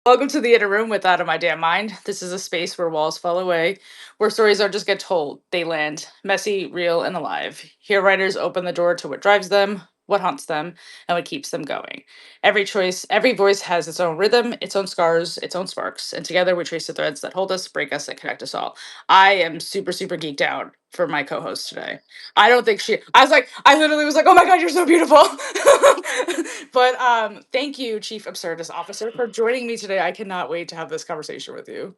Welcome to the Inner Room with Out of My Damn Mind. This is a space where walls fall away, where stories don't just get told, they land messy, real, and alive. Here, writers open the door to what drives them, what haunts them, and what keeps them going. Every choice, every voice has its own rhythm, its own scars, its own sparks, and together we trace the threads that hold us, break us, and connect us all. I am super, super geeked out for my co host today. I don't think I literally was like, oh my God, you're so beautiful. But thank you, Chief Absurdist Officer, for joining me today. I cannot wait to have this conversation with you.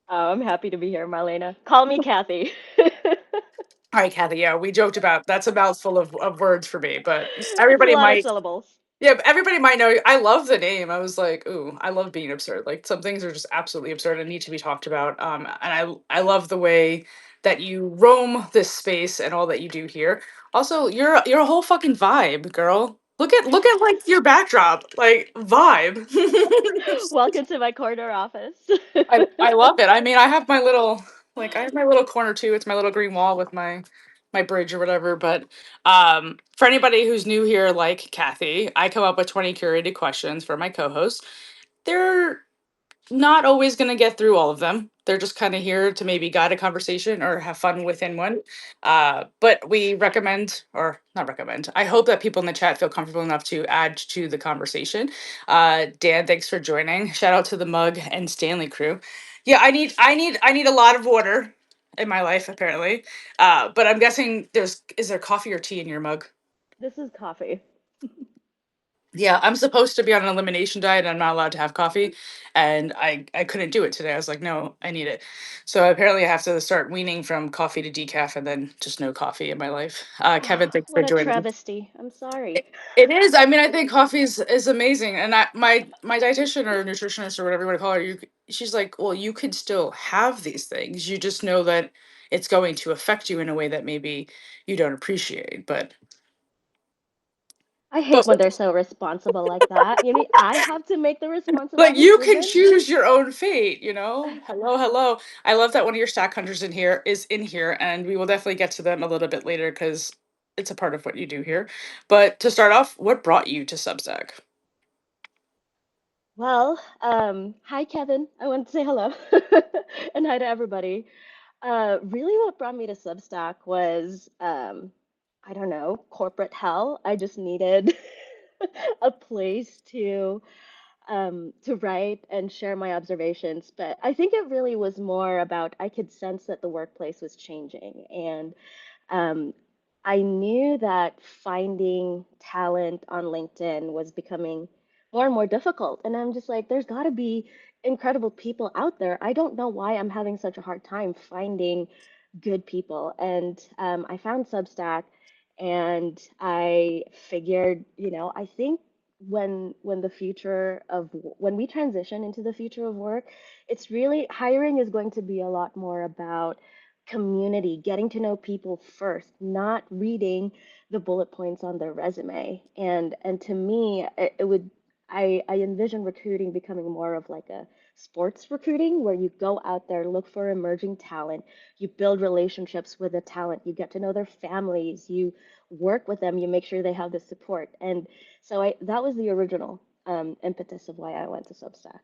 Oh, I'm happy to be here, Marlena. Call me Kathy. All right, Kathy. Yeah, we joked about that's a mouthful of words for me, but It's a everybody lot of might. syllables. Yeah, but everybody might know. I love the name. I was like, ooh, I love being absurd. Like some things are just absolutely absurd and need to be talked about. And I love the way that you roam this space and all that you do here. Also, you're a whole fucking vibe, girl. Look at like your backdrop, like vibe. Welcome to my corner office. I love it. I mean, I have my little corner too. It's my little green wall with my bridge or whatever. But for anybody who's new here, like Kathy, I come up with 20 curated questions for my co-host. They're not always going to get through all of them. They're just kind of here to maybe guide a conversation or have fun within one. But we recommend, or not recommend, I hope that people in the chat feel comfortable enough to add to the conversation. Dan, thanks for joining. Shout out to the Mug and Stanley crew. Yeah, I need a lot of water in my life, apparently. But I'm guessing is there coffee or tea in your mug? This is coffee. Yeah, I'm supposed to be on an elimination diet and I'm not allowed to have coffee. And I couldn't do it today. I was like, no, I need it. So apparently I have to start weaning from coffee to decaf and then just no coffee in my life. Kevin, thanks for What a joining. travesty. I'm sorry. It, it is. I mean, I think coffee is amazing. And my dietitian or nutritionist or whatever you want to call her, she's like, well, you could still have these things. You just know that it's going to affect you in a way that maybe you don't appreciate. I hate But when they're so responsible like that. You mean I have to make the responsible like you can decision? choose your own fate, you know. Hello, hello. I love that one of your stack hunters in here, and we will definitely get to them a little bit later because it's a part of what you do here. But to start off, what brought you to Substack? Well, hi Kevin. I want to say hello. And hi to everybody. Really what brought me to Substack was I don't know, corporate hell. I just needed a place to write and share my observations. But I think it really was more about I could sense that the workplace was changing. And um, I knew that finding talent on LinkedIn was becoming more and more difficult. And I'm just like, there's got to be incredible people out there. I don't know why I'm having such a hard time finding good people. And I found Substack and I figured, I think when the future of when we transition into the future of work, it's really hiring is going to be a lot more about community, getting to know people first, not reading the bullet points on their resume. And to me, it would I envision recruiting becoming more of like a sports recruiting where you go out there, look for emerging talent, you build relationships with the talent, you get to know their families, you work with them, you make sure they have the support. And so that was the original impetus of why I went to Substack.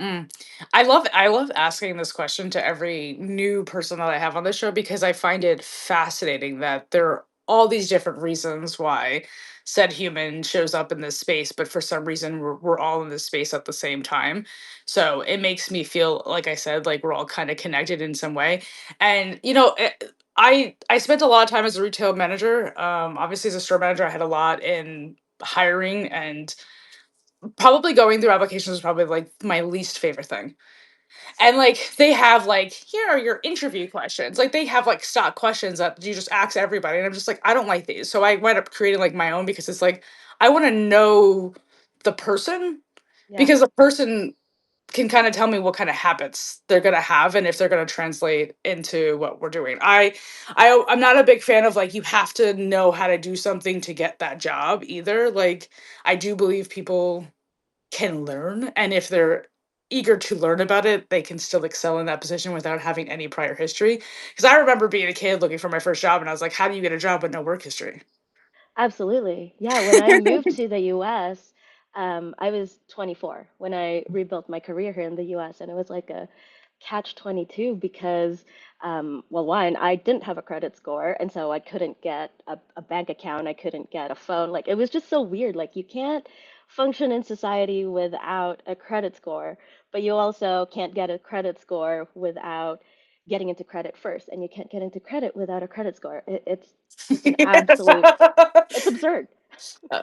Mm. I love asking this question to every new person that I have on the show because I find it fascinating that there are all these different reasons why said human shows up in this space, but for some reason we're all in this space at the same time. So it makes me feel, like I said, like we're all kind of connected in some way. And I spent a lot of time as a retail manager. Obviously as a store manager, I had a lot in hiring and probably going through applications was probably like my least favorite thing. And like they have like, here are your interview questions. Like they have like stock questions that you just ask everybody. And I'm just like, I don't like these. So I went up creating like my own because it's like I want to know the person Yeah. because the person can kind of tell me what kind of habits they're going to have and if they're going to translate into what we're doing. I'm not a big fan of like you have to know how to do something to get that job either. Like I do believe people can learn, and if they're eager to learn about it, they can still excel in that position without having any prior history. Because I remember being a kid looking for my first job, and I was like, "How do you get a job with no work history?" Absolutely. Yeah, when I moved to the US, I was 24 when I rebuilt my career here in the US, and it was like a catch 22 because, well, one, I didn't have a credit score, and so I couldn't get a bank account, I couldn't get a phone. Like, it was just so weird. Like, you can't function in society without a credit score, but you also can't get a credit score without getting into credit first, and you can't get into credit without a credit score. It's an absolute, it's absurd.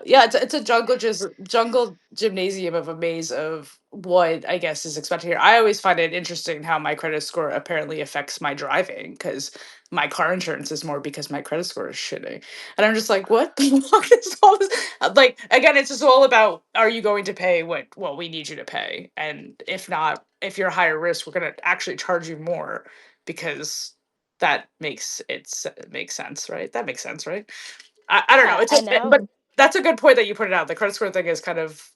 Yeah, it's a jungle gymnasium of a maze of what I guess is expected here. I always find it interesting how my credit score apparently affects my driving because my car insurance is more because my credit score is shitty, and I'm just like, what the fuck is all this? Like, again, it's just all about, are you going to pay what we need you to pay, and if not, if you're higher risk, we're gonna actually charge you more because that makes sense, right? That makes sense, right? I don't know. Yeah, It's and but now that's a good point that you put it out. The credit score thing is kind of,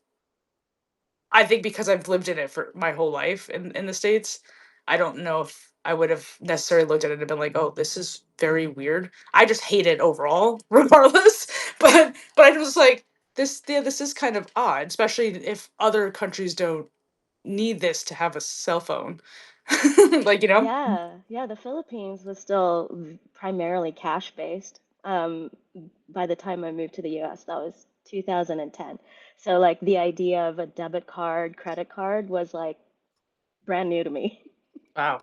I think because I've lived in it for my whole life in the States, I don't know if I would have necessarily looked at it and been like, oh, this is very weird. I just hate it overall, regardless. But I was like, this is kind of odd, especially if other countries don't need this to have a cell phone. Like, you know? yeah, yeah, the Philippines was still primarily cash based. By the time I moved to the US, that was 2010. So like the idea of a debit card, credit card was like brand new to me. Wow.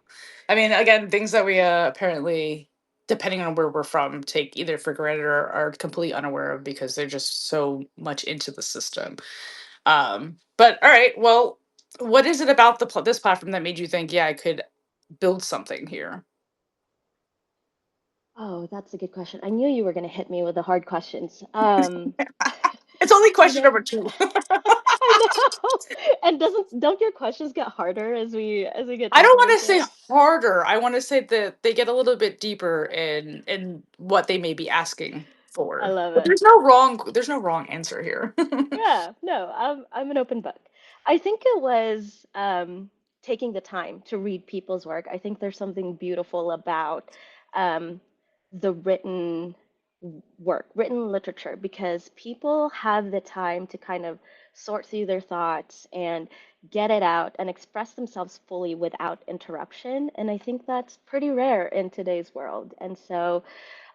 I mean, again, things that we apparently, depending on where we're from, take either for granted or are completely unaware of because they're just so much into the system. But all right, well, what is it about this platform that made you think, yeah, I could build something here? Oh, that's a good question. I knew you were going to hit me with the hard questions. It's only You question know, number two. I know. And don't your questions get harder as we get I don't deeper want to into say it? harder. I want to say that they get a little bit deeper in what they may be asking I for. love But it. there's no wrong answer here. Yeah, no, I'm an open book. I think it was taking the time to read people's work. I think there's something beautiful about um, the work, written literature, because people have the time to kind of sort through their thoughts and get it out and express themselves fully without interruption. And I think that's pretty rare in today's world. And so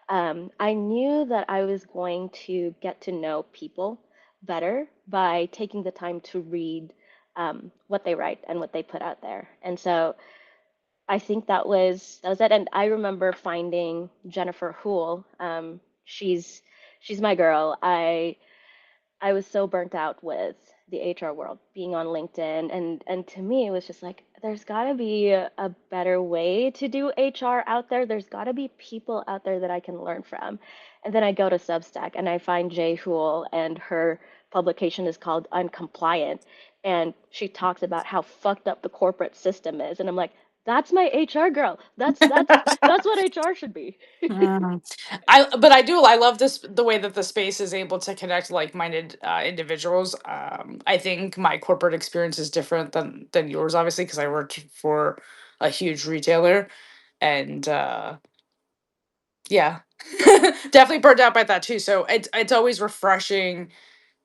I knew that I was going to get to know people better by taking the time to read what they write and what they put out there. And so I think that was it. And I remember finding Jennifer Houle. She's my girl. I was so burnt out with the HR world, being on LinkedIn, and to me it was just like there's got to be a better way to do HR out there. There's got to be people out there that I can learn from. And then I go to Substack and I find Jay Hool, and her publication is called Uncompliant, and she talks about how fucked up the corporate system is. And I'm like, that's my HR girl. That's what HR should be. Mm. I love this the way that the space is able to connect like-minded individuals. I think my corporate experience is different than yours, obviously, because I worked for a huge retailer, and yeah, definitely burned out by that too. So it's always refreshing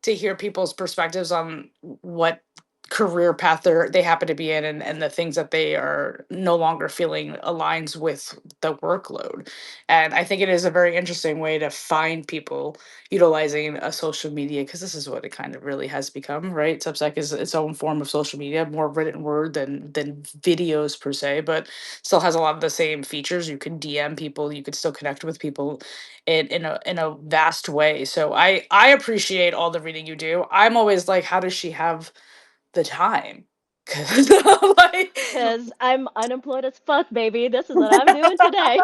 to hear people's perspectives on what career path they happen to be in, and the things that they are no longer feeling aligns with the workload. And I think it is a very interesting way to find people utilizing a social media, because this is what it kind of really has become, right? Substack is its own form of social media, more written word than videos per se, but still has a lot of the same features. You can DM people, you could still connect with people in a vast way. So I appreciate all the reading you do. I'm always like, how does she have the time? 'Cause, like, Because I'm unemployed as fuck, baby. This is what I'm doing today.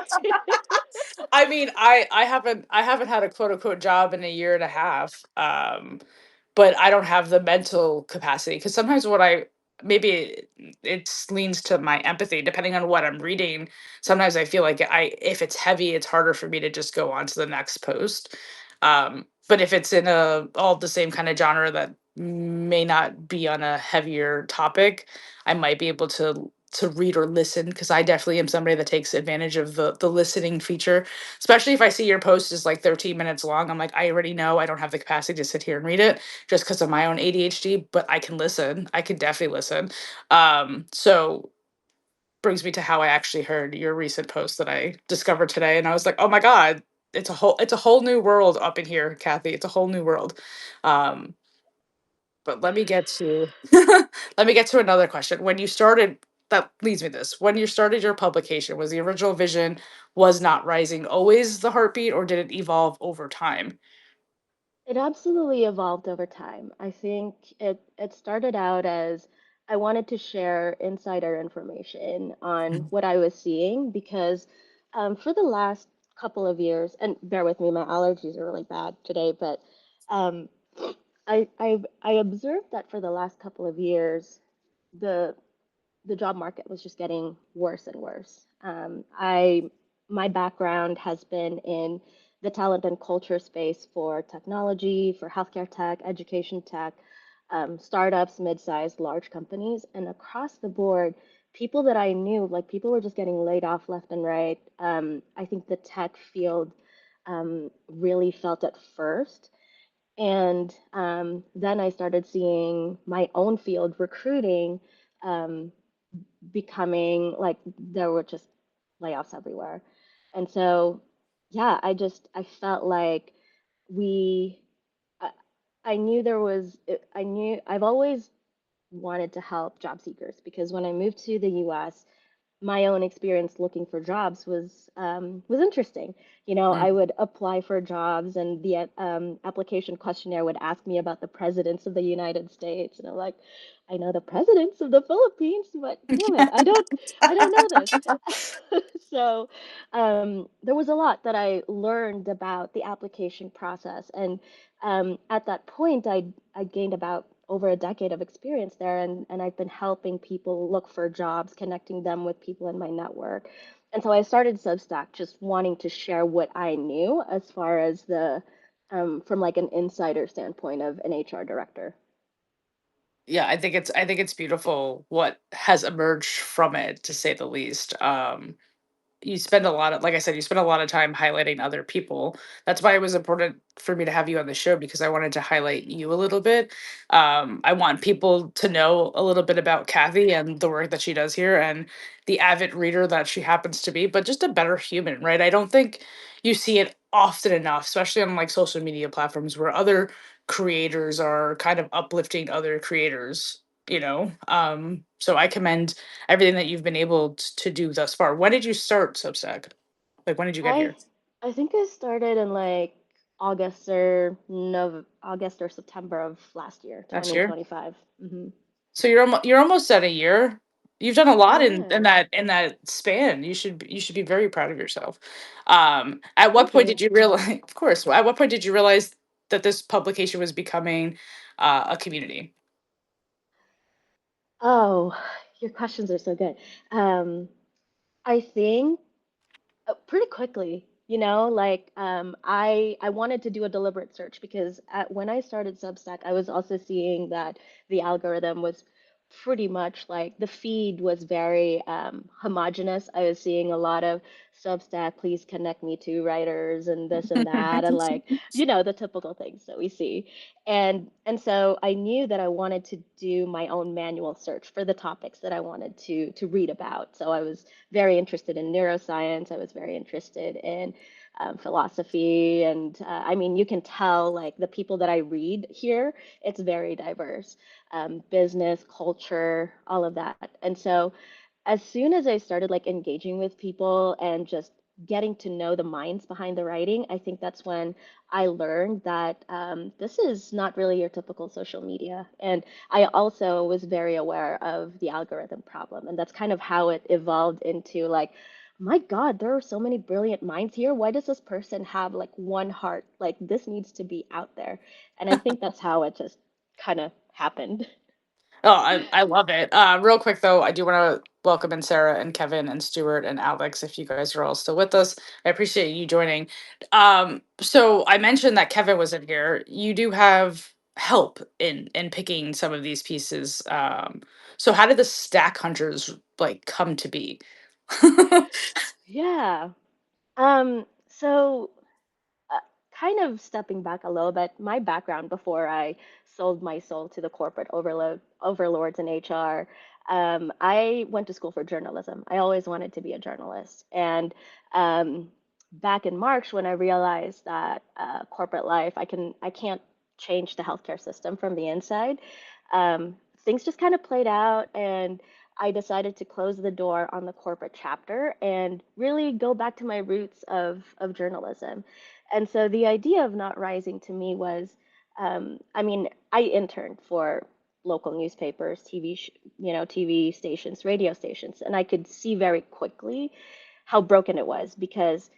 I mean, I haven't had a quote unquote job in a year and a half. But I don't have the mental capacity, because sometimes what I maybe it leans to my empathy depending on what I'm reading. Sometimes I feel like I if it's heavy, it's harder for me to just go on to the next post. But if it's in a all the same kind of genre that may not be on a heavier topic, I might be able to to read or listen, because I definitely am somebody that takes advantage of the listening feature, especially if I see your post is like 13 minutes long. I'm like, I already know I don't have the capacity to sit here and read it just because of my own ADHD, but I can listen. I can definitely listen. So brings me to how I actually heard your recent post that I discovered today, and I was like, "Oh my god, it's a whole new world up in here, Kathy. It's a whole new world." Um, but let me get to let me get to another question. When you started, that leads me to this. When you started your publication, was the original vision was not rising always the heartbeat, or did it evolve over time? It absolutely evolved over time. I think it started out as I wanted to share insider information on Mhm. what I was seeing because for the last couple of years, and bear with me, my allergies are really bad today, but um, I observed that for the last couple of years, the the job market was just getting worse and worse. My background has been in the talent and culture space for technology, for healthcare tech, education tech, startups, mid-sized, large companies, and across the board, people that I knew, like people were just getting laid off left and right. I think the tech field really felt it first. And then I started seeing my own field recruiting um, becoming like there were just layoffs everywhere. And so, yeah, I felt like we, I, I knew there was, I knew I've always wanted to help job seekers because when I moved to the US, my own experience looking for jobs was interesting. You know, I Mm. would apply for jobs, and the application questionnaire would ask me about the presidents of the United States, and I'm like, I know the presidents of the Philippines, but damn it, I don't know this. So there was a lot that I learned about the application process, and at that point, I gained about over a decade of experience there, and I've been helping people look for jobs, connecting them with people in my network. And so I started Substack just wanting to share what I knew as far as the from like an insider standpoint of an HR director. Yeah, I think it's beautiful what has emerged from it, to say the least. You spend a lot of, like I said, you spend a lot of time highlighting other people. That's why it was important for me to have you on the show, because I wanted to highlight you a little bit. I want people to know a little bit about Kathy and the work that she does here, and the avid reader that she happens to be, but just a better human, right? I don't think you see it often enough, especially on like social media platforms where other creators are kind of uplifting other creators, you know? So I commend everything that you've been able to do thus far. When did you start Substack? Like, when did you get I here? I think I started in like August or September of last year, Last year? 2025. So you're almost at a year. You've done a lot in Yeah, in that span. You should be very proud of yourself. At what thank point you. did you realize? Of course. At what point did you realize that this publication was becoming a community? Oh, your questions are so good. Um, I think pretty quickly, you know, like I wanted to do a deliberate search because when I started Substack, I was also seeing that the algorithm was pretty much like the feed was very homogenous. I was seeing a lot of Substack, please connect me to writers and this and that, and like, you know, the typical things that we see. And so I knew that I wanted to do my own manual search for the topics that I wanted to read about. So I was very interested in neuroscience. I was very interested in philosophy. And I mean, you can tell like the people that I read here, it's very diverse, business, culture, all of that. And so as soon as I started like engaging with people and just getting to know the minds behind the writing, I think that's when I learned that this is not really your typical social media. And I also was very aware of the algorithm problem. And that's kind of how it evolved into like, my God, there are so many brilliant minds here. Why does this person have like one heart? Like, this needs to be out there. And I think that's how it just kind of happened. Oh, I love it. Real quick though, I do want to welcome in Sarah and Kevin and Stuart and Alex, if you guys are all still with us. I appreciate you joining. So I mentioned that Kevin was in here. You do have help in picking some of these pieces. So how did the stack hunters like come to be? Yeah. So uh, kind of stepping back a little bit, my background before I sold my soul to the corporate overlords in HR, I went to school for journalism. I always wanted to be a journalist. And um, back in March, when I realized that corporate life, I can't change the healthcare system from the inside, things just kind of played out, and I decided to close the door on the corporate chapter and really go back to my roots of journalism. And so the idea of not rising to me was, I mean, I interned for local newspapers, TV stations, radio stations, and I could see very quickly how broken it was because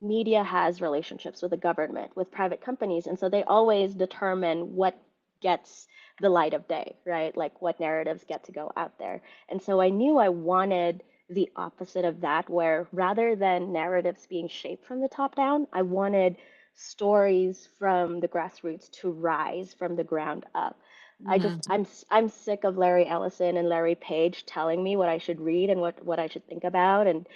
media has relationships with the government, with private companies, and so they always determine what gets the light of day, right? Like what narratives get to go out there. And so I knew I wanted the opposite of that, where rather than narratives being shaped from the top down, I wanted stories from the grassroots to rise from the ground up. Mhm. I'm sick of Larry Ellison and Larry Page telling me what I should read and what I should think about. And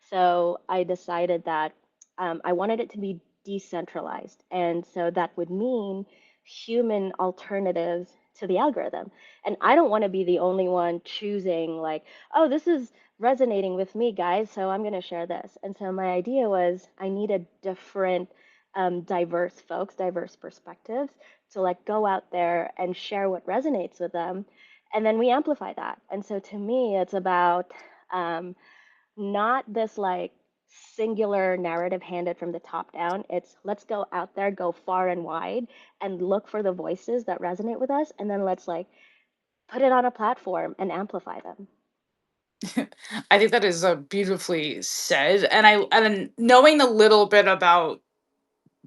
so I decided that I wanted it to be decentralized. And so that would mean human alternatives to the algorithm. And I don't want to be the only one choosing, like, oh, this is resonating with me, guys, so I'm going to share this. And so my idea was I needed different, diverse folks, diverse perspectives to like go out there and share what resonates with them. And then we amplify that. And so to me, it's about um, not this like singular narrative handed from the top down. It's let's go out there, go far and wide, and look for the voices that resonate with us, and then let's like put it on a platform and amplify them. I think that is beautifully said, and knowing a little bit about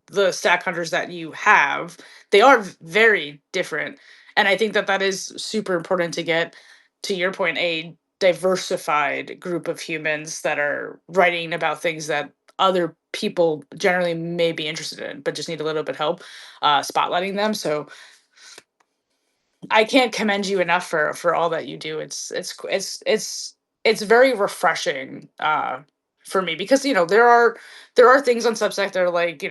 the stack hunters that you have, they are very different. And I think that that is super important to get, to your point, a diversified group of humans that are writing about things that other people generally may be interested in, but just need a little bit help spotlighting them. So I can't commend you enough for all that you do. It's very refreshing for me because there are things on Substack that are like,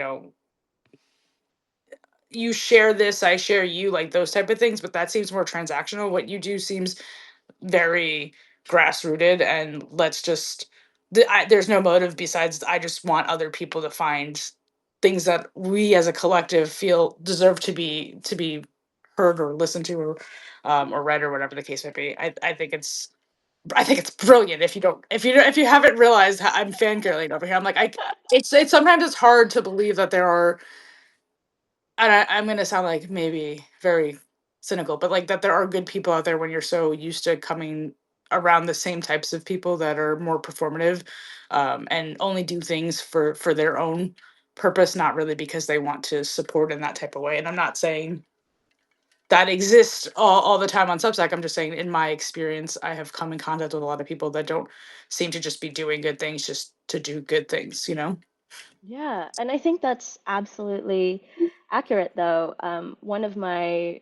you share this, I share you, like those type of things, but that seems more transactional. What you do seems very grassrooted, and let's just there's no motive besides I just want other people to find things that we as a collective feel deserve to be heard or listened to or read or whatever the case may be. I think it's brilliant. If you haven't realized, I'm fangirling over here. I'm like it's sometimes it's hard to believe that there are, and I'm gonna sound like maybe very cynical, but like that there are good people out there when you're so used to coming around the same types of people that are more performative, and only do things for their own purpose, not really because they want to support in that type of way. And I'm not saying that exists all the time on Substack. I'm just saying in my experience, I have come in contact with a lot of people that don't seem to just be doing good things just to do good things, you know? Yeah, and I think that's absolutely accurate, though. One of my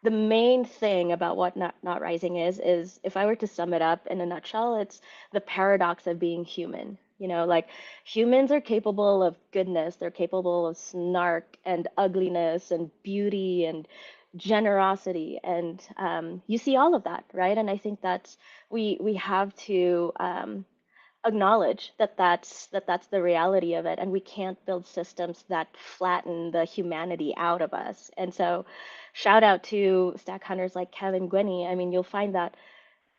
the main thing about what not rising is if I were to sum it up in a nutshell, it's the paradox of being human. You know, like humans are capable of goodness, they're capable of snark and ugliness and beauty and generosity, and you see all of that, right? And I think that's we have to acknowledge that that's the reality of it, and we can't build systems that flatten the humanity out of us. And so shout out to stack hunters like Kevin Gwinney. I mean, you'll find that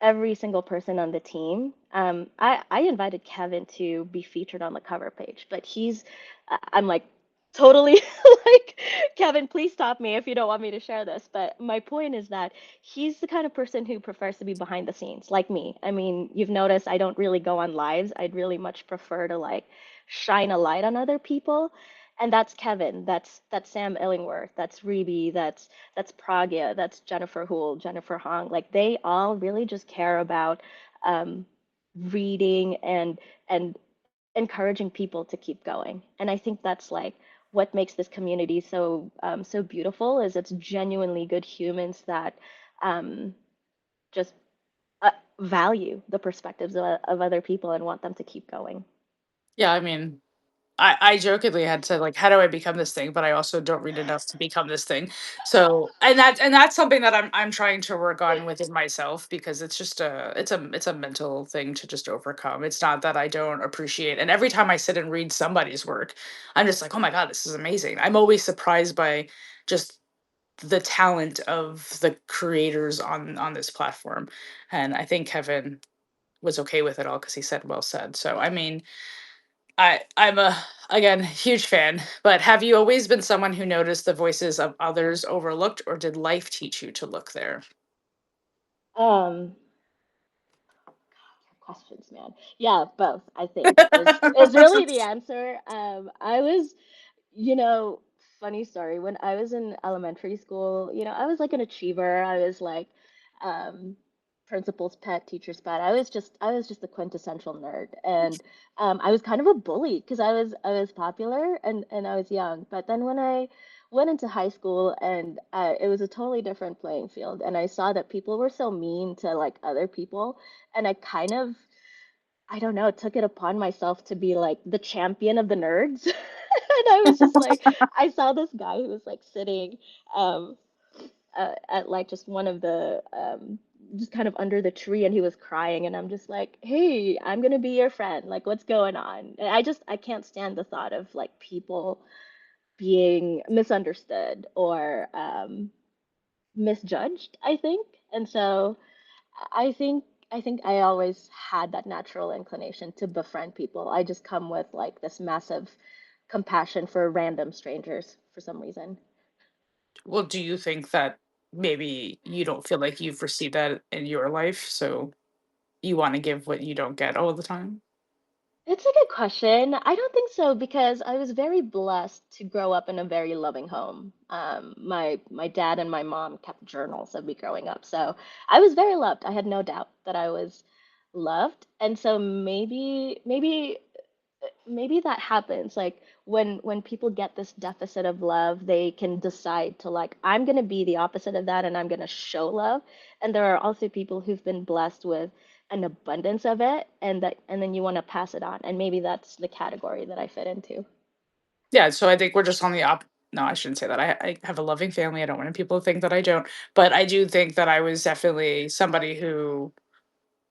every single person on the team. I invited Kevin to be featured on the cover page, but I'm like totally like, Kevin, please stop me if you don't want me to share this. But my point is that he's the kind of person who prefers to be behind the scenes, like me. I mean, you've noticed I don't really go on lives. I'd really much prefer to like shine a light on other people. And that's Kevin, that's Sam Illingworth, that's Reby, that's Pragya, that's Jennifer Houle, Jennifer Hong. Like they all really just care about um, reading and encouraging people to keep going. And I think that's like what makes this community so beautiful is it's genuinely good humans that um, just uh, value the perspectives of other people and want them to keep going. Yeah, I mean, I jokingly had said like, how do I become this thing? But I also don't read enough to become this thing. So, and that's something that I'm trying to work on within myself, because it's just it's a mental thing to just overcome. It's not that I don't appreciate. And every time I sit and read somebody's work, I'm just like, oh my god, this is amazing. I'm always surprised by just the talent of the creators on this platform. And I think Kevin was okay with it all because he said well said. So I mean, I'm a, again, huge fan, but have you always been someone who noticed the voices of others overlooked, or did life teach you to look there? Um, Questions, man. Yeah, both, I think, is really the answer. I was, you know, funny story. When I was in elementary school, I was like an achiever. I was like um principal's pet, teacher's pet. I was just the quintessential nerd. And I was kind of a bully because I was popular and I was young. But then when I went into high school and it was a totally different playing field, and I saw that people were so mean to like other people, and I kind of, I don't know, took it upon myself to be like the champion of the nerds. And I was just like, I saw this guy who was like sitting um, at like just one of the, just kind of under the tree, and he was crying. And I'm just like, hey, I'm gonna be your friend. Like, what's going on? And I can't stand the thought of like people being misunderstood or misjudged, I think. And so I think I think I always had that natural inclination to befriend people. I just come with like this massive compassion for random strangers for some reason. Well, do you think that maybe you don't feel like you've received that in your life, so you want to give what you don't get all the time? It's a good question. I don't think so because I was very blessed to grow up in a very loving home. My dad and my mom kept journals of me growing up, so I was very loved. I had no doubt that I was loved, and so maybe that happens like when people get this deficit of love, they can decide to like, I'm going to be the opposite of that and I'm going to show love. And there are also people who've been blessed with an abundance of it, and then you want to pass it on, and maybe that's the category that I fit into. Yeah, so I think we're just on the op. No, I shouldn't say that. I have a loving family. I don't want people to think that I don't, but I do think that I was definitely somebody who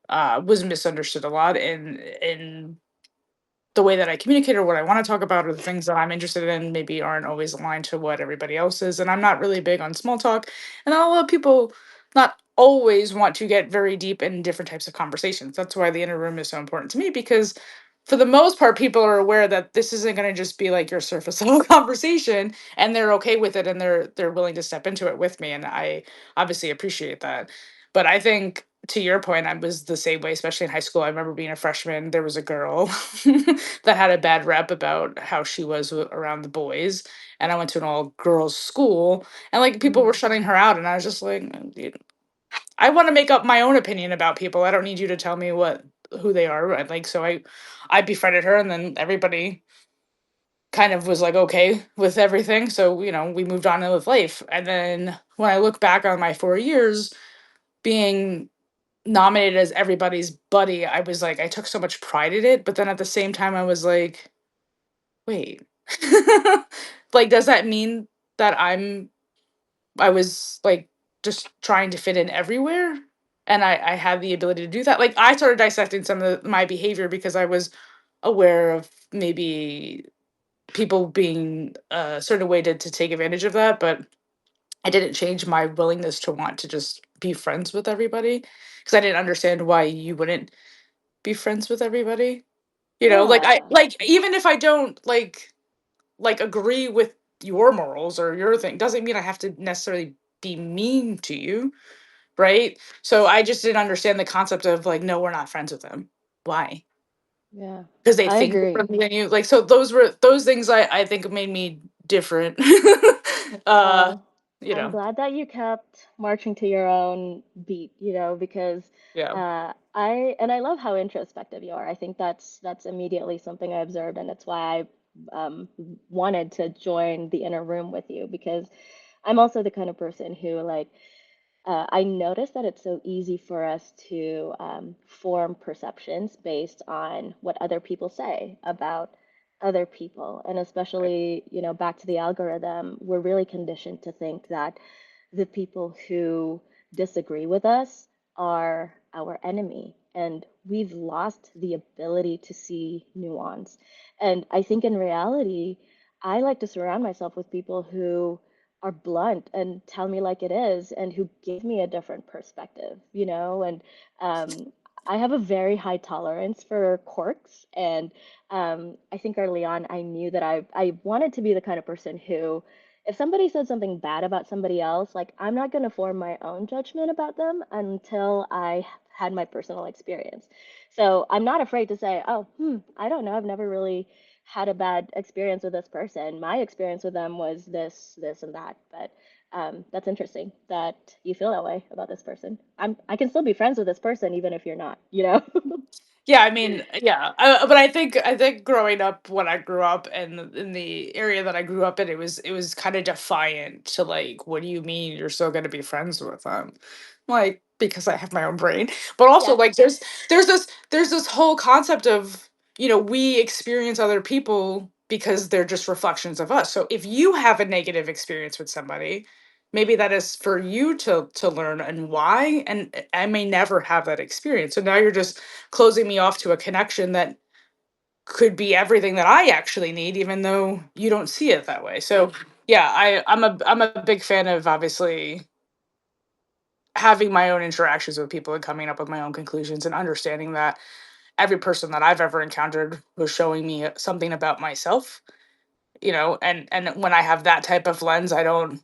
was misunderstood a lot in the way that I communicate, or what I want to talk about, or the things that I'm interested in maybe aren't always aligned to what everybody else is. And I'm not really big on small talk. And a lot of people not always want to get very deep in different types of conversations. That's why the inner room is so important to me, because for the most part, people are aware that this isn't going to just be like your surface level conversation, and they're okay with it, and they're willing to step into it with me. And I obviously appreciate that. But I think, to your point, I was the same way, especially in high school. I remember being a freshman, there was a girl that had a bad rep about how she was around the boys. And I went to an all girls school, and like people were Mm, shutting her out. And I was just like, "Dude, I want to make up my own opinion about people. I don't need you to tell me who they are." Right? Like, so I befriended her, and then everybody kind of was like okay with everything. So, we moved on with life. And then when I look back on my 4 years being nominated as everybody's buddy, I was like, I took so much pride in it, but then at the same time, I was like, wait, like, does that mean that I was like just trying to fit in everywhere? And I had the ability to do that. Like, I started dissecting some of my behavior because I was aware of maybe people being a certain way to take advantage of that, but I didn't change my willingness to want to just be friends with everybody, because I didn't understand why you wouldn't be friends with everybody. Like, I yeah. like, even if I don't like agree with your morals or your thing, doesn't mean I have to necessarily be mean to you, right? So I just didn't understand the concept of like, no, we're not friends with them. Why? Yeah. Because they I think agree. differently than you. Like, so those things I think made me different. uh, Well, you I'm know, glad that you kept marching to your own beat, because yeah. I love how introspective you are. I think that's immediately something I observed, and it's why I um, wanted to join the inner room with you, because I'm also the kind of person who, like, I notice that it's so easy for us to form perceptions based on what other people say about other people. And especially, back to the algorithm, we're really conditioned to think that the people who disagree with us are our enemy. And we've lost the ability to see nuance. And I think in reality, I like to surround myself with people who are blunt and tell me like it is, and who give me a different perspective, and um, I have a very high tolerance for quirks. And I think early on I knew that I wanted to be the kind of person who, if somebody said something bad about somebody else, like, I'm not going to form my own judgment about them until I had my personal experience. So I'm not afraid to say, oh, I don't know, I've never really had a bad experience with this person. My experience with them was this, this, and that. But that's interesting that you feel that way about this person. I can still be friends with this person even if you're not, you know? Yeah, I mean, yeah, but I think growing up when I grew up and in the area that I grew up in, it was kind of defiant to like, what do you mean you're still going to be friends with them? Like, because I have my own brain, but also Yeah. like there's this whole concept of, we experience other people because they're just reflections of us. So if you have a negative experience with somebody, maybe that is for you to learn and why, and I may never have that experience. So now you're just closing me off to a connection that could be everything that I actually need, even though you don't see it that way. So yeah, I'm a big fan of obviously having my own interactions with people and coming up with my own conclusions and understanding that every person that I've ever encountered was showing me something about myself, and when I have that type of lens, I don't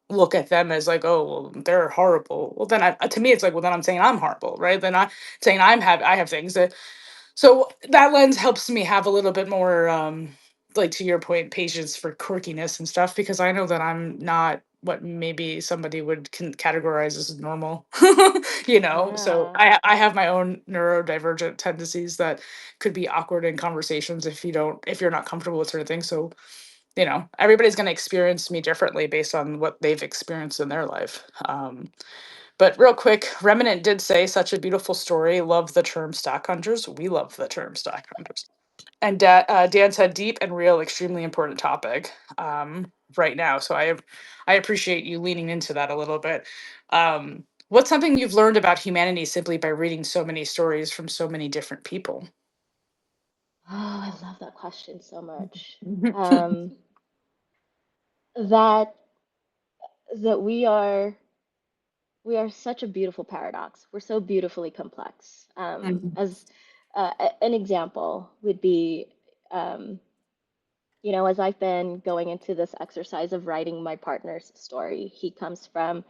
look at them as like, oh, well, they're horrible. Well, then to me, it's like, well, then I'm saying I'm horrible, right? Then I'm saying I have things that. So that lens helps me have a little bit more, like to your point, patience for quirkiness and stuff, because I know that I'm not what maybe somebody would categorize as normal, So Yeah. I have my own neurodivergent tendencies that could be awkward in conversations if you're not comfortable with certain things. So everybody's going to experience me differently based on what they've experienced in their life. But real quick, Remnant did say such a beautiful story. Love the term stack hunters. We love the term stack hunters. And Dan said deep and real, extremely important topic right now. So I appreciate you leaning into that a little bit. What's something you've learned about humanity simply by reading so many stories from so many different people? Oh, I love that question so much. Um, that that we are such a beautiful paradox. We're so beautifully complex. Mhm. As an example would be, um, as I've been going into this exercise of writing my partner's story, he comes from,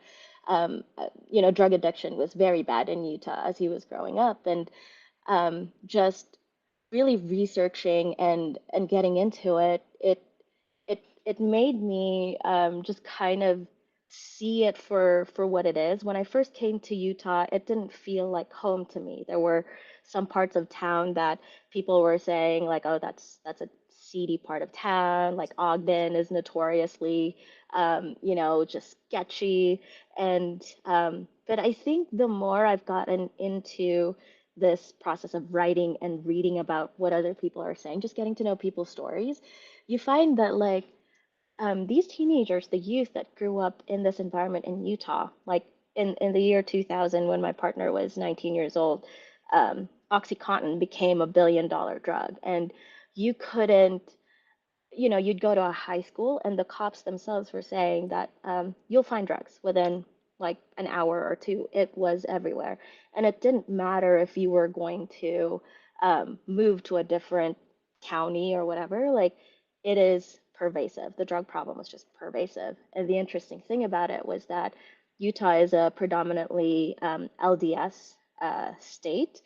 drug addiction was very bad in Utah as he was growing up, and just really researching and getting into it, it made me just kind of see it for what it is. When I first came to Utah, it didn't feel like home to me. There were some parts of town that people were saying like, oh, that's a seedy part of town. Like Ogden is notoriously, just sketchy. And but I think the more I've gotten into this process of writing and reading about what other people are saying, just getting to know people's stories, you find that, like, these teenagers, the youth that grew up in this environment in Utah, like in the year 2000, when my partner was 19 years old, OxyContin became a $1 billion drug. And you couldn't, you'd go to a high school and the cops themselves were saying that you'll find drugs within like an hour or two. It was everywhere. And it didn't matter if you were going to move to a different county or whatever, like, it is pervasive. The drug problem was just pervasive. And the interesting thing about it was that Utah is a predominantly LDS state.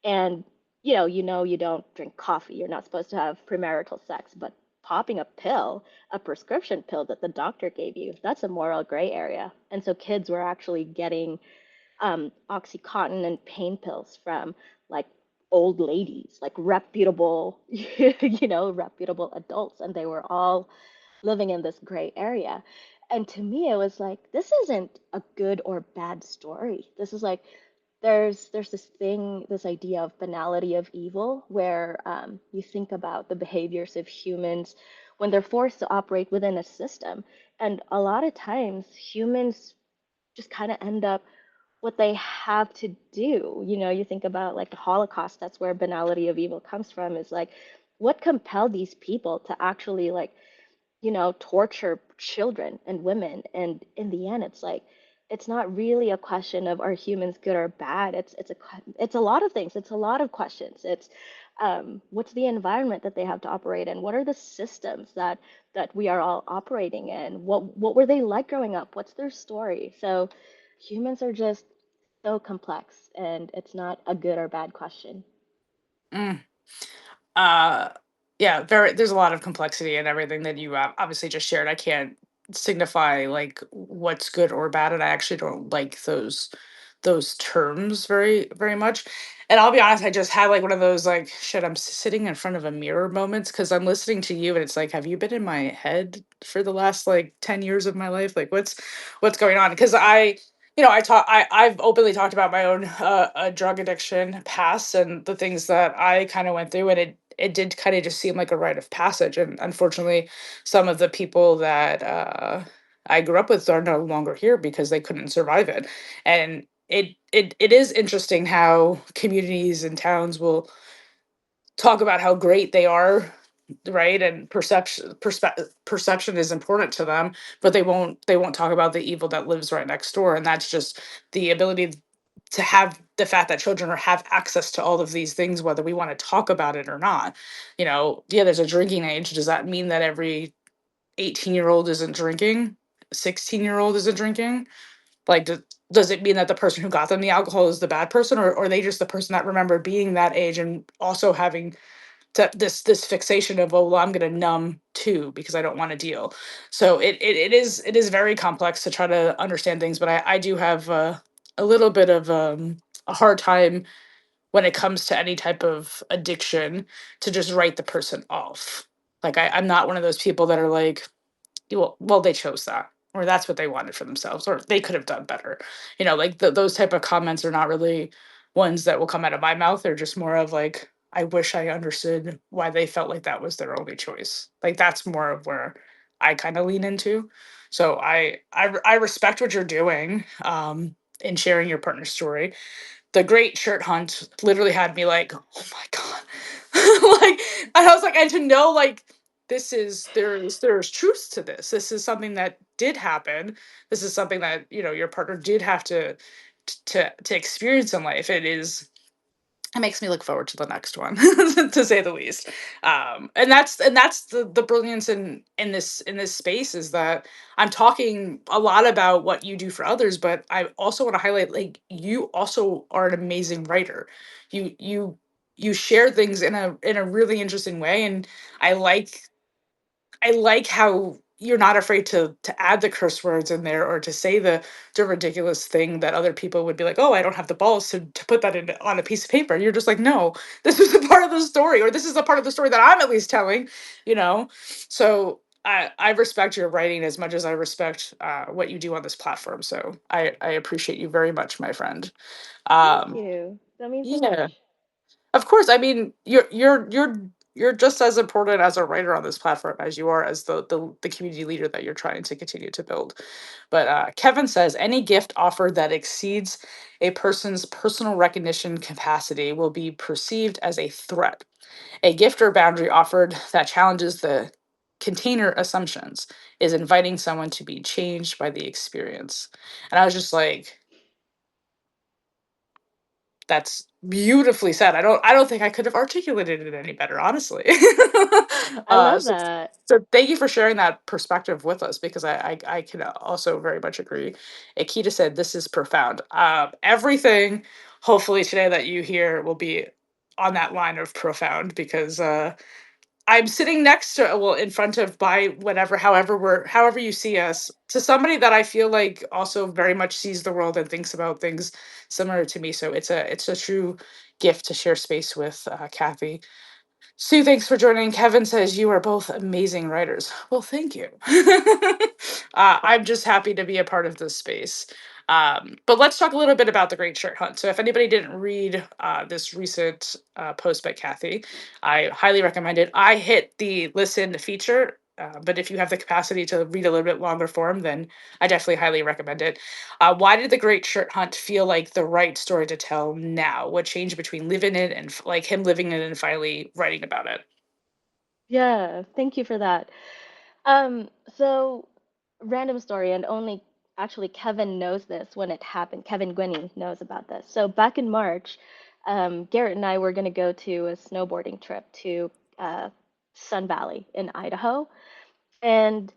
And you don't drink coffee. You're not supposed to have premarital sex, but popping a pill, a prescription pill that the doctor gave you, that's a moral gray area. And so kids were actually getting OxyContin and pain pills from, like, old ladies, like reputable, reputable adults, and they were all living in this gray area. And to me, it was like, this isn't a good or bad story. This is like, there's this thing, this idea of banality of evil, where you think about the behaviors of humans when they're forced to operate within a system. And a lot of times, humans just kind of end up what they have to do. You think about like the Holocaust, that's where banality of evil comes from, is like, what compelled these people to actually like torture children and women. And in the end, it's like, it's not really a question of are humans good or bad. It's a lot of things. It's a lot of questions. It's what's the environment that they have to operate in? What are the systems that we are all operating in? What were they like growing up? What's their story? So humans are just so complex, and it's not a good or bad question. Mm. Uh, yeah, very. There's a lot of complexity in everything that you obviously just shared. I can't signify like what's good or bad, and I actually don't like those terms very much. And I'll be honest, I just had like one of those like shit. I'm sitting in front of a mirror moments because I'm listening to you, and it's like, have you been in my head for the last like 10 years of my life? Like, what's going on? Because I've openly talked about my own drug addiction past and the things that I kind of went through, and it did kind of just seem like a rite of passage. And unfortunately, some of the people that I grew up with are no longer here because they couldn't survive it. And it is interesting how communities and towns will talk about how great they are, right? And perception is important to them, but they won't talk about the evil that lives right next door. And that's just the ability to have the fact that children have access to all of these things, whether we want to talk about it or not. Yeah, there's a drinking age. Does that mean that every 18-year-old isn't drinking? 16-year-old isn't drinking? Like, does it mean that the person who got them the alcohol is the bad person, or are they just the person that remembered being that age and also having this fixation of, oh well, I'm gonna numb too because I don't want to deal. So it is very complex to try to understand things, but I do have a little bit of a hard time when it comes to any type of addiction to just write the person off. Like I'm not one of those people that are like, well, they chose that, or that's what they wanted for themselves, or they could have done better. Like those type of comments are not really ones that will come out of my mouth. They're just more of like, I wish I understood why they felt like that was their only choice. Like that's more of where I kind of lean into. So I respect what you're doing in sharing your partner's story. The great shirt hunt literally had me like, oh my god. Like, and I was like, and to know like there's truth to this. This is something that did happen. This is something that, your partner did have to experience in life. It makes me look forward to the next one, to say the least. And that's the brilliance in this space, is that I'm talking a lot about what you do for others, but I also want to highlight, like, you also are an amazing writer. You share things in a really interesting way, and I like I like how you're not afraid to add the curse words in there, or to say the ridiculous thing that other people would be like, "Oh, I don't have the balls to put that in on a piece of paper." And you're just like, "No, this is a part of the story, or this is a part of the story that I'm at least telling." You know, so I respect your writing as much as I respect what you do on this platform. So I appreciate you very much, my friend. Thank Um, you. That means so yeah. much. Of course, I mean, you're just as important as a writer on this platform as you are as the community leader that you're trying to continue to build. But Kevin says any gift offered that exceeds a person's personal recognition capacity will be perceived as a threat. A gift or boundary offered that challenges the container assumptions is inviting someone to be changed by the experience. And I was just like, that's beautifully said. I don't think I could have articulated it any better, honestly. I love So that. thank you for sharing that perspective with us, because I can also very much agree. Akita said this is profound. Everything hopefully today that you hear will be on that line of profound, because I'm sitting next to, well, in front of, by whatever, however you see us, to somebody that I feel like also very much sees the world and thinks about things similar to me. So it's a true gift to share space with, Kathy. Sue, thanks for joining. Kevin says you are both amazing writers. Well, thank you. I'm just happy to be a part of this space. But let's talk a little bit about the Great Shirt Hunt. So, if anybody didn't read this recent post by Kathy, I highly recommend it. I hit the listen feature, but if you have the capacity to read a little bit longer form, then I definitely highly recommend it. Why did the Great Shirt Hunt feel like the right story to tell now? What changed between living it and like him living it and finally writing about it? Yeah, thank you for that. Um, so random story, and only actually Kevin knows this when it happened. Kevin Gwinney knows about this. So back in March, Garrett and I were going to go to a snowboarding trip to Sun Valley in Idaho, and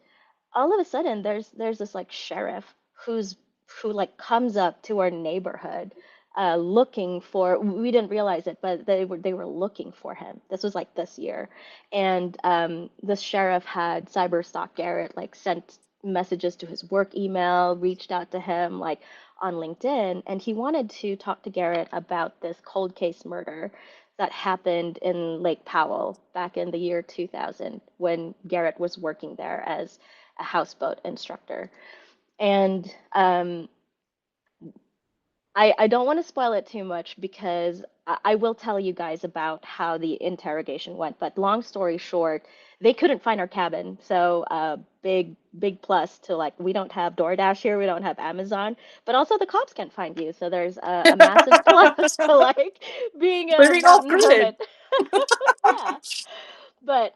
all of a sudden there's this like sheriff who like comes up to our neighborhood looking for, we didn't realize it, but they were looking for him. This was like this year. And the sheriff had cyber stalked Garrett, like sent messages to his work email, reached out to him like on LinkedIn, and he wanted to talk to Garrett about this cold case murder that happened in Lake Powell back in the year 2000 when Garrett was working there as a houseboat instructor. And I don't want to spoil it too much because I will tell you guys about how the interrogation went. But long story short, they couldn't find our cabin. So big plus to like, we don't have DoorDash here, we don't have Amazon, but also the cops can't find you. So there's a massive plus to like being a Living off mountain grid. hermit. Yeah. But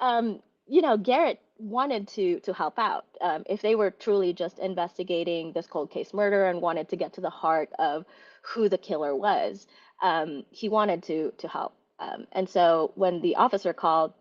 Garrett wanted to help out. If they were truly just investigating this cold case murder and wanted to get to the heart of who the killer was, he wanted to help. And so when the officer called,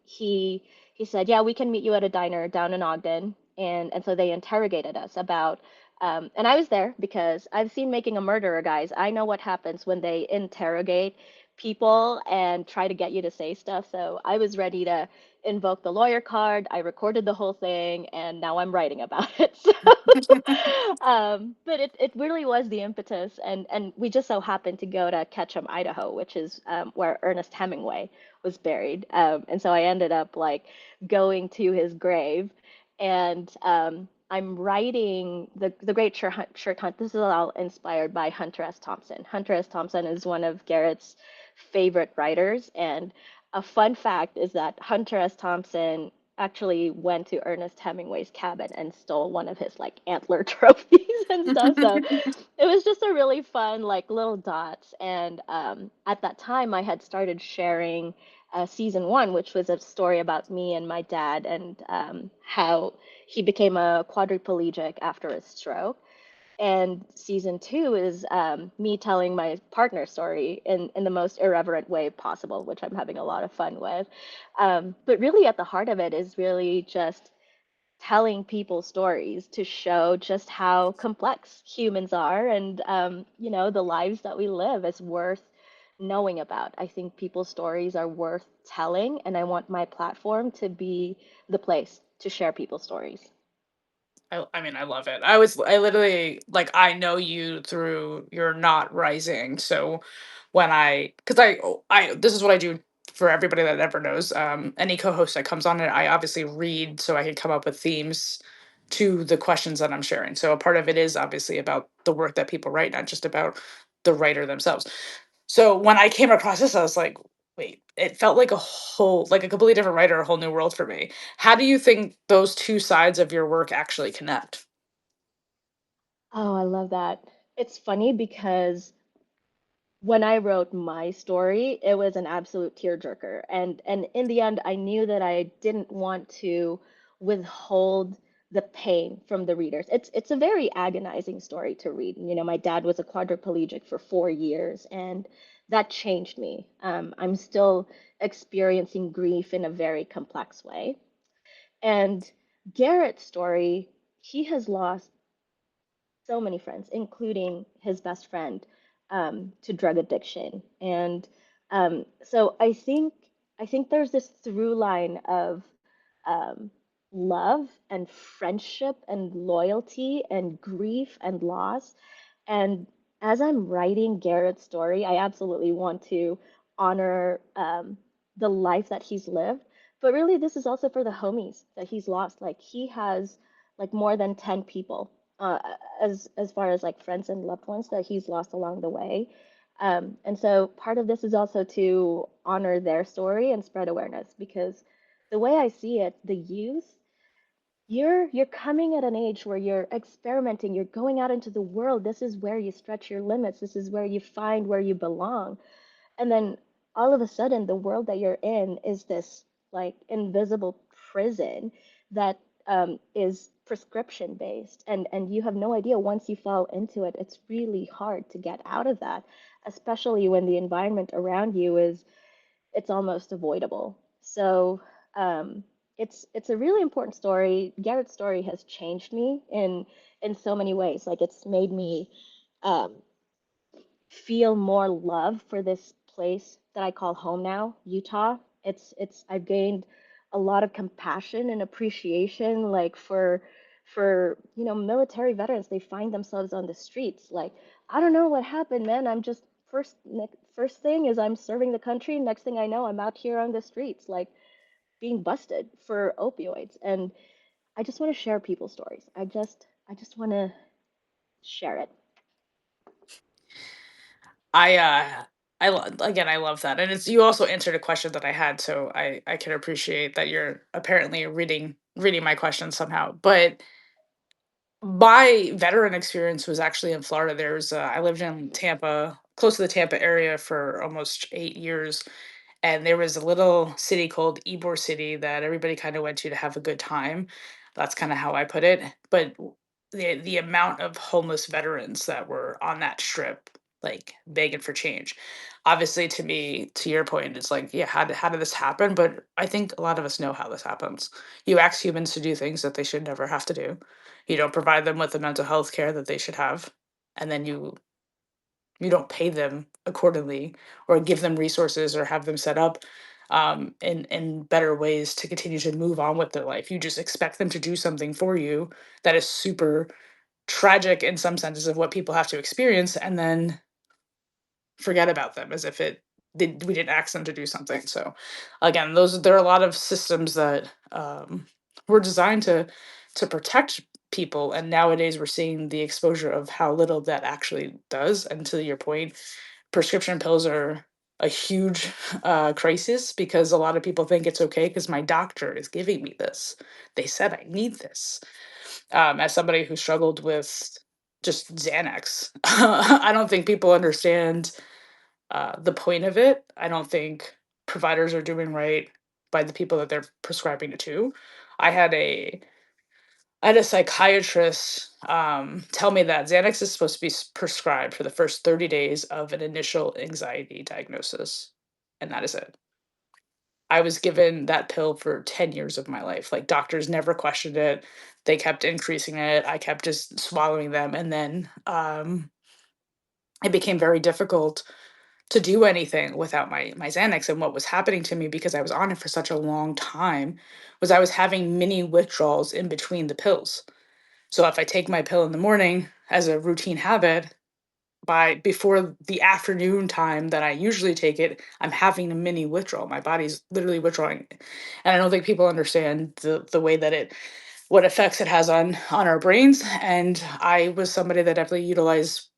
he said, "Yeah, we can meet you at a diner down in Ogden." And so they interrogated us about. And I was there because I've seen Making a Murderer, guys. I know what happens when they interrogate people and try to get you to say stuff. So I was ready to invoke the lawyer card. I recorded the whole thing, and now I'm writing about it. But it really was the impetus, and we just so happened to go to Ketchum, Idaho, which is where Ernest Hemingway was buried. And so I ended up like going to his grave, and I'm writing the Great Shirt Hunt. This is all inspired by Hunter S. Thompson. Hunter S. Thompson is one of Garrett's favorite writers. And a fun fact is that Hunter S. Thompson actually went to Ernest Hemingway's cabin and stole one of his like antler trophies and stuff. So it was just a really fun like little dots. And at that time, I had started sharing season one, which was a story about me and my dad and how he became a quadriplegic after a stroke. And season two is me telling my partner story in the most irreverent way possible, which I'm having a lot of fun with. But really, at the heart of it is really just telling people stories to show just how complex humans are and, the lives that we live is worth knowing about. I think people's stories are worth telling, and I want my platform to be the place to share people's stories. I mean, I love it. I literally, like, I know you through your Not Rising. So when because this is what I do for everybody that ever knows. Any co-host that comes on it, I obviously read so I can come up with themes to the questions that I'm sharing. So a part of it is obviously about the work that people write, not just about the writer themselves. So when I came across this, I was like, wait, it felt like like a completely different writer, a whole new world for me. How do you think those two sides of your work actually connect? Oh, I love that. It's funny because when I wrote my story, it was an absolute tearjerker. And in the end, I knew that I didn't want to withhold the pain from the readers. It's a very agonizing story to read. My dad was a quadriplegic for 4 years, and that changed me. I'm still experiencing grief in a very complex way. And Garrett's story, he has lost so many friends, including his best friend, to drug addiction. And so I think. I think there's this through line of um, love and friendship and loyalty and grief and loss. And as I'm writing Garrett's story, I absolutely want to honor the life that he's lived. But really, this is also for the homies that he's lost. Like he has like more than 10 people, as far as like friends and loved ones that he's lost along the way. And so part of this is also to honor their story and spread awareness because the way I see it, the youth, you're coming at an age where you're experimenting, you're going out into the world. This is where you stretch your limits. This is where you find where you belong. And then all of a sudden, the world that you're in is this like invisible prison that is prescription based, and you have no idea once you fall into it. It's really hard to get out of that, especially when the environment around you is it's almost avoidable. So um, it's a really important story. Garrett's story has changed me in so many ways. Like it's made me um, feel more love for this place that I call home now, Utah. It's I've gained a lot of compassion and appreciation like for military veterans. They find themselves on the streets like I don't know what happened, man. I'm just first thing is I'm serving the country. Next thing I know, I'm out here on the streets like being busted for opioids. And I just want to share people's stories. I just want to share it. I again, I love that, and it's you also answered a question that I had, so I can appreciate that you're apparently reading my question somehow. But my veteran experience was actually in Florida. I lived in Tampa, close to the Tampa area for almost 8 years, and there was a little city called Ybor City that everybody kind of went to have a good time. That's kind of how I put it. But the amount of homeless veterans that were on that strip, like begging for change, obviously to me, to your point, it's like, yeah, how did this happen? But I think a lot of us know how this happens. You ask humans to do things that they should never have to do. You don't provide them with the mental health care that they should have, and then you don't pay them accordingly or give them resources or have them set up in better ways to continue to move on with their life. You just expect them to do something for you that is super tragic in some senses of what people have to experience, and then forget about them as if we didn't ask them to do something. So again, there are a lot of systems that were designed to protect people, and nowadays we're seeing the exposure of how little that actually does. And to your point, prescription pills are a huge crisis because a lot of people think it's okay because my doctor is giving me this. They said I need this. As somebody who struggled with just Xanax, I don't think people understand the point of it. I don't think providers are doing right by the people that they're prescribing it to. I had a I had a psychiatrist tell me that Xanax is supposed to be prescribed for the first 30 days of an initial anxiety diagnosis, and that is it. I was given that pill for 10 years of my life. Like doctors never questioned it. They kept increasing it. I kept just swallowing them. And then it became very difficult to do anything without my Xanax. And what was happening to me because I was on it for such a long time was I was having mini withdrawals in between the pills. So if I take my pill in the morning as a routine habit, by before the afternoon time that I usually take it, I'm having a mini withdrawal. My body's literally withdrawing. And I don't think people understand the way that what effects it has on our brains. And I was somebody that definitely utilized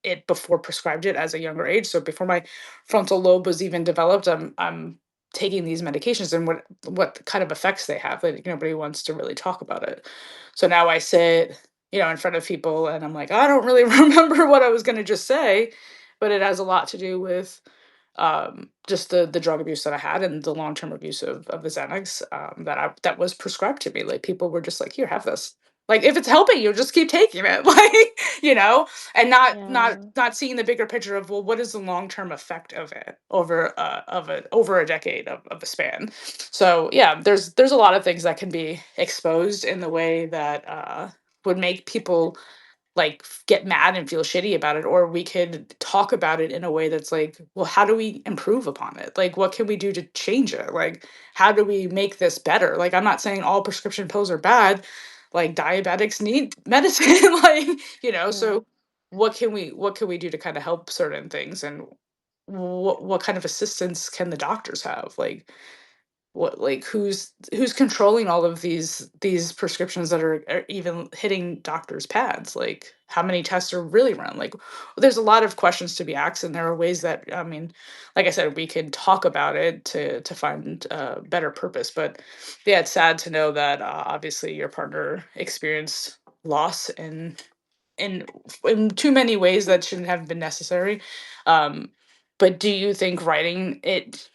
it before prescribed it as a younger age. So before my frontal lobe was even developed, I'm taking these medications and what kind of effects they have. Like nobody wants to really talk about it. So now I sit, in front of people and I'm like, I don't really remember what I was gonna just say, but it has a lot to do with just the drug abuse that I had and the long term abuse of the Xanax that was prescribed to me. Like people were just like, here, have this. Like if it's helping you, just keep taking it. Like, and not not Yeah. not seeing the bigger picture of, well, what is the long term effect of it over a decade of a span. So yeah, there's a lot of things that can be exposed in the way that would make people like get mad and feel shitty about it, or we could talk about it in a way that's like, well, how do we improve upon it? Like, what can we do to change it? Like, how do we make this better? Like, I'm not saying all prescription pills are bad. Like, diabetics need medicine. Like, Yeah. so what can we do to kind of help certain things, and what kind of assistance can the doctors have? Like, what, like, who's controlling all of these prescriptions that are even hitting doctors' pads? Like, how many tests are really run? Like, there's a lot of questions to be asked, and there are ways that, I mean, like I said, we could talk about it to find better purpose. But yeah, it's sad to know that obviously your partner experienced loss in in too many ways that shouldn't have been necessary. Um, but do you think writing it,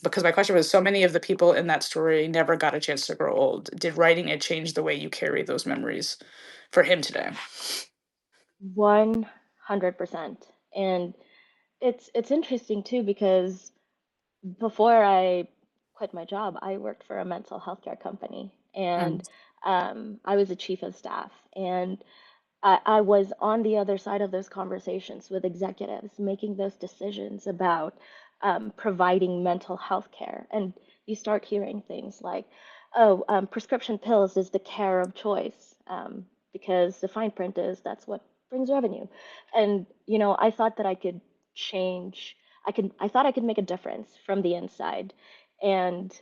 because my question was, so many of the people in that story never got a chance to grow old. Did writing it change the way you carry those memories for him today? 100%. And it's interesting too because before I quit my job, I worked for a mental health care company, and Mm, I was a chief of staff. And I was on the other side of those conversations with executives, making those decisions about providing mental health care. And you start hearing things like, oh, prescription pills is the care of choice, because the fine print is that's what brings revenue. And, I thought that I could change, I thought I could make a difference from the inside. And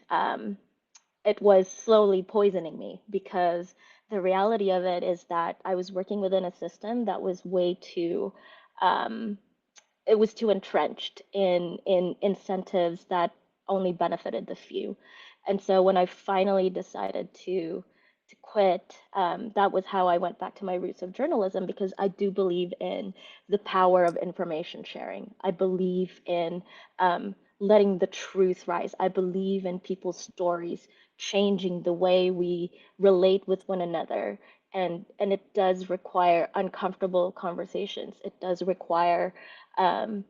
it was slowly poisoning me because the reality of it is that I was working within a system that was way too um, it was too entrenched in incentives that only benefited the few. And so when I finally decided to quit, that was how I went back to my roots of journalism because I do believe in the power of information sharing. I believe in letting the truth rise. I believe in people's stories changing the way we relate with one another. And it does require uncomfortable conversations. It does require um,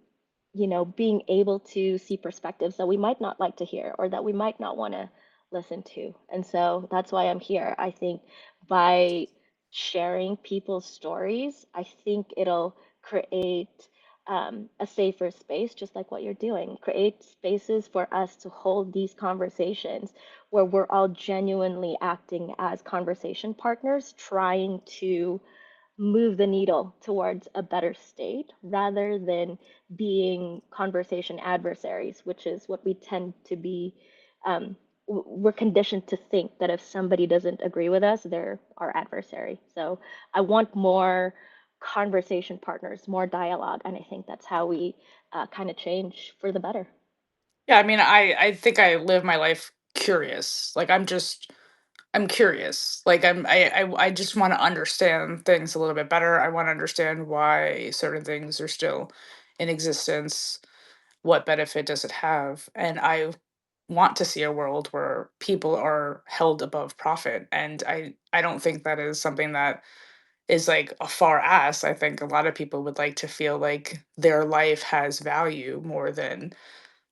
being able to see perspectives that we might not like to hear or that we might not want to listen to. And so that's why I'm here. I think by sharing people's stories, I think it'll create a safer space, just like what you're doing. Create spaces for us to hold these conversations where we're all genuinely acting as conversation partners, trying to move the needle towards a better state rather than being conversation adversaries, which is what we tend to be. We're conditioned to think that if somebody doesn't agree with us, they're our adversary. So I want more conversation partners, more dialogue, and I think that's how we kind of change for the better. yeah, I mean, I think I live my life curious. Like, I'm curious. Like, I just want to understand things a little bit better. I want to understand why certain things are still in existence. What benefit does it have? And I want to see a world where people are held above profit. And I don't think that is something that is like a far ass. I think a lot of people would like to feel like their life has value more than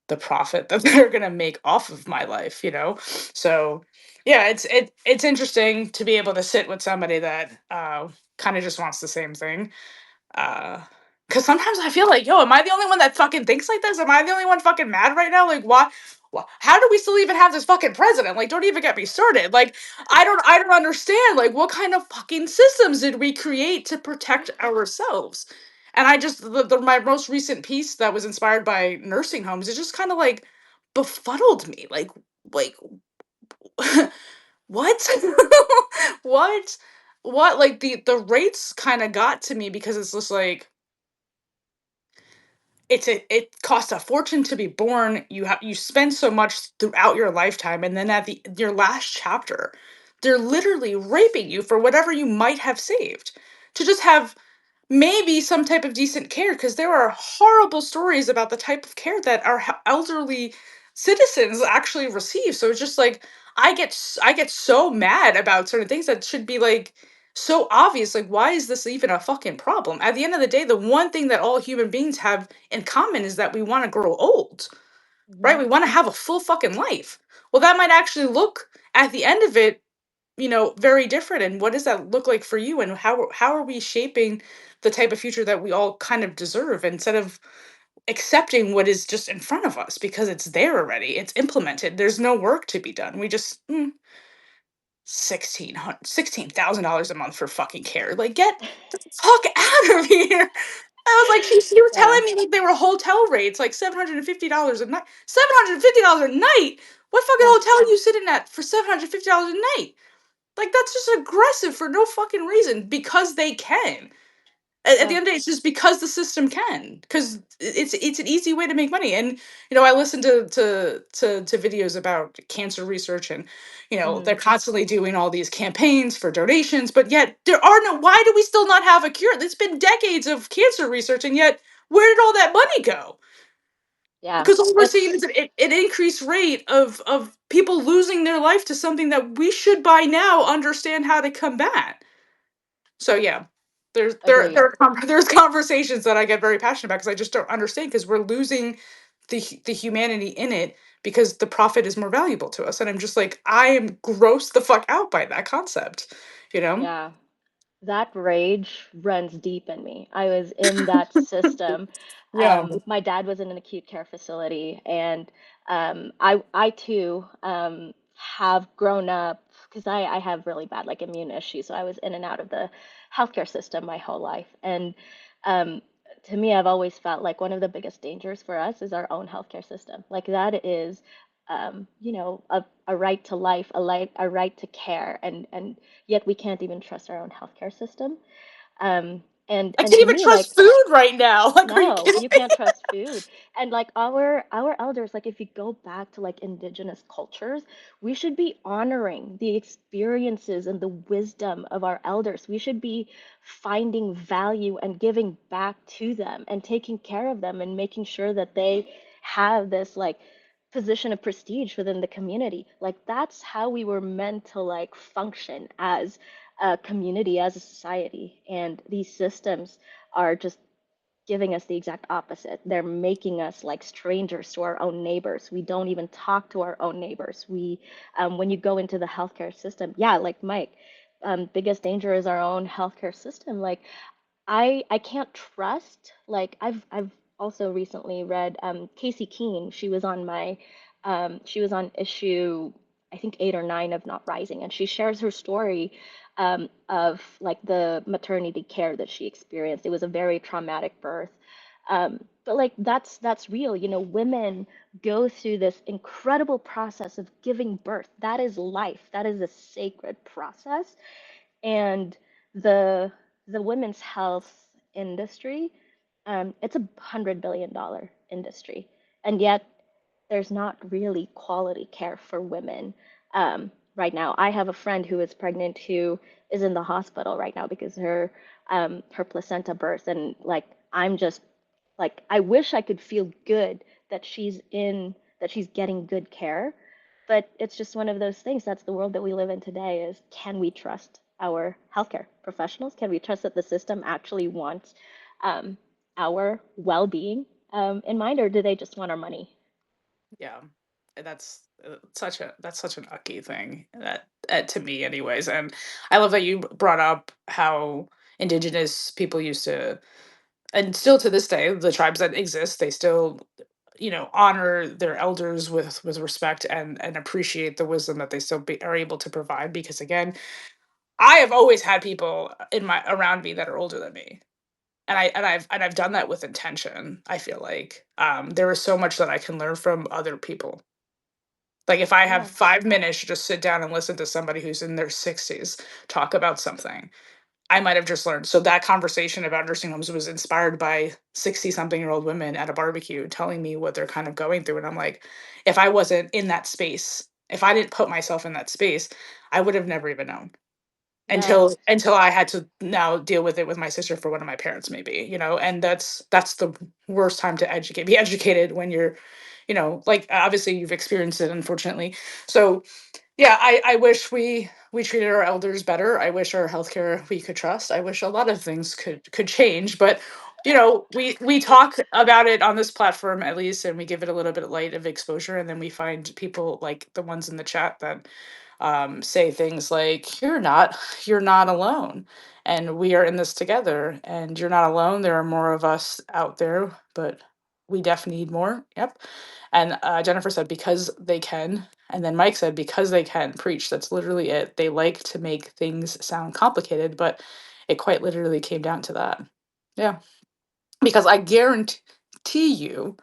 the profit that they're gonna make off of my life. So yeah, it's interesting to be able to sit with somebody that kind of just wants the same thing. Uh, because sometimes I feel like, yo, am I the only one that fucking thinks like this? Am I the only one fucking mad right now? Like, why? How do we still even have this fucking president? Like, don't even get me started. Like, I don't understand. Like, what kind of fucking systems did we create to protect ourselves? And I just my most recent piece that was inspired by nursing homes, it just kind of like befuddled me. Like what? what? What? Like, the rates kind of got to me because it's just like, it costs a fortune to be born. You spend so much throughout your lifetime, and then at the your last chapter, they're literally raping you for whatever you might have saved to just have maybe some type of decent care, because there are horrible stories about the type of care that our elderly citizens actually receive. So it's just like, I get so mad about certain things that should be like so obvious. Like, why is this even a fucking problem? At the end of the day, the one thing that all human beings have in common is that we want to grow old, right? Hmm. We want to have a full fucking life. Well, that might actually look, at the end of it, very different, and what does that look like for you, and how are we shaping the type of future that we all kind of deserve, instead of accepting what is just in front of us because it's there already, it's implemented, there's no work to be done, we just 16,000 dollars a month for fucking care. Like, get the fuck out of here. I was like, she was Yeah, telling me like they were hotel rates, like $750 a night. $750 a night? What fucking yeah, hotel are you sitting at for $750 a night? Like, that's just aggressive for no fucking reason because they can. At the yeah. end of the day, it's just because the system can, because it's an easy way to make money. And I listen to videos about cancer research, and Hmm. they're constantly doing all these campaigns for donations, but yet there are no. Why do we still not have a cure? It's been decades of cancer research, and yet where did all that money go? Yeah. Because all we're seeing is It's an increased rate of people losing their life to something that we should by now understand how to combat. So yeah, agreed. there's conversations that I get very passionate about because I just don't understand, because we're losing the humanity in it because the profit is more valuable to us, and I'm just like, I am grossed the fuck out by that concept, you know? Yeah. That rage runs deep in me. I was in that system. Yeah. My dad was in an acute care facility, and I too have grown up because I have really bad like immune issues. So I was in and out of the healthcare system my whole life, and um, to me, I've always felt like one of the biggest dangers for us is our own healthcare system. Like that is a right to life, a right to care, and yet we can't even trust our own healthcare system. I And can't to even me, like, trust food right now. Like, are you no, kidding you me? can't trust food. And like our elders, like if you go back to like indigenous cultures, we should be honoring the experiences and the wisdom of our elders. We should be finding value and giving back to them and taking care of them and making sure that they have this like position of prestige within the community. Like that's how we were meant to like function as a community, as a society. And these systems are just giving us the exact opposite. They're making us like strangers to our own neighbors. We don't even talk to our own neighbors. When you go into the healthcare system, yeah, like Mike, biggest danger is our own healthcare system. Like I can't trust like I've also recently read Casey Keene. She was on issue I think 8 or 9 of Not Rising, and she shares her story of like the maternity care that she experienced. It was a very traumatic birth. But like that's real. You know, women go through this incredible process of giving birth. That is life. That is a sacred process, and the the women's health industry, it's $100 billion industry, and yet there's not really quality care for women right now. I have a friend who is pregnant who is in the hospital right now because her placenta burst, and like I'm just like I wish I could feel good that she's getting good care, but it's just one of those things. That's the world that we live in today is can we trust our healthcare professionals? Can we trust that the system actually wants um, our well-being in mind, or do they just want our money? Yeah, that's that's such an ucky thing, that to me anyways. And I love that you brought up how indigenous people used to, and still to this day, the tribes that exist, they still honor their elders with respect, and appreciate the wisdom that they still are able to provide, because again, I have always had people in my around me that are older than me, and I've done that with intention. I feel like there is so much that I can learn from other people. Like, if I have Yeah, 5 minutes to just sit down and listen to somebody who's in their 60s talk about something, I might have just learned. So that conversation about nursing homes was inspired by 60-something-year-old women at a barbecue telling me what they're kind of going through, and I'm like, if I wasn't in that space, if I didn't put myself in that space, I would have never even known, yeah, until I had to now deal with it with my sister for one of my parents, maybe. And that's the worst time to be educated, when you're, like, obviously you've experienced it, unfortunately. So yeah, I wish we treated our elders better. I wish our healthcare we could trust. I wish a lot of things could change, but we talk about it on this platform at least, and we give it a little bit of light of exposure, and then we find people like the ones in the chat that say things like, you're not alone, and we are in this together, and you're not alone. There are more of us out there, but we definitely need more. Yep. And Jennifer said, because they can. And then Mike said, because they can preach. That's literally it. They like to make things sound complicated, but it quite literally came down to that. Yeah. Because I guarantee you,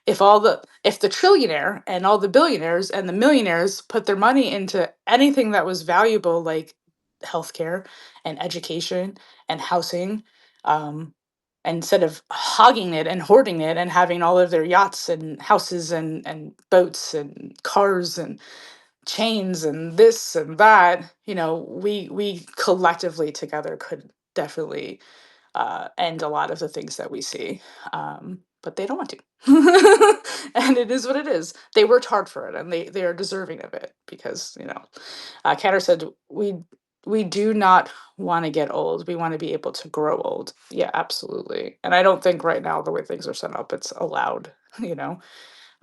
if the trillionaire and all the billionaires and the millionaires put their money into anything that was valuable, like healthcare and education and housing, um, instead of hogging it and hoarding it and having all of their yachts and houses and boats and cars and chains and this and that, we collectively together could definitely end a lot of the things that we see. But they don't want to. And it is what it is. They worked hard for it, and they are deserving of it because, Cantor said, we do not want to get old. We want to be able to grow old. Yeah, absolutely. And I don't think right now, the way things are set up, it's allowed, you know.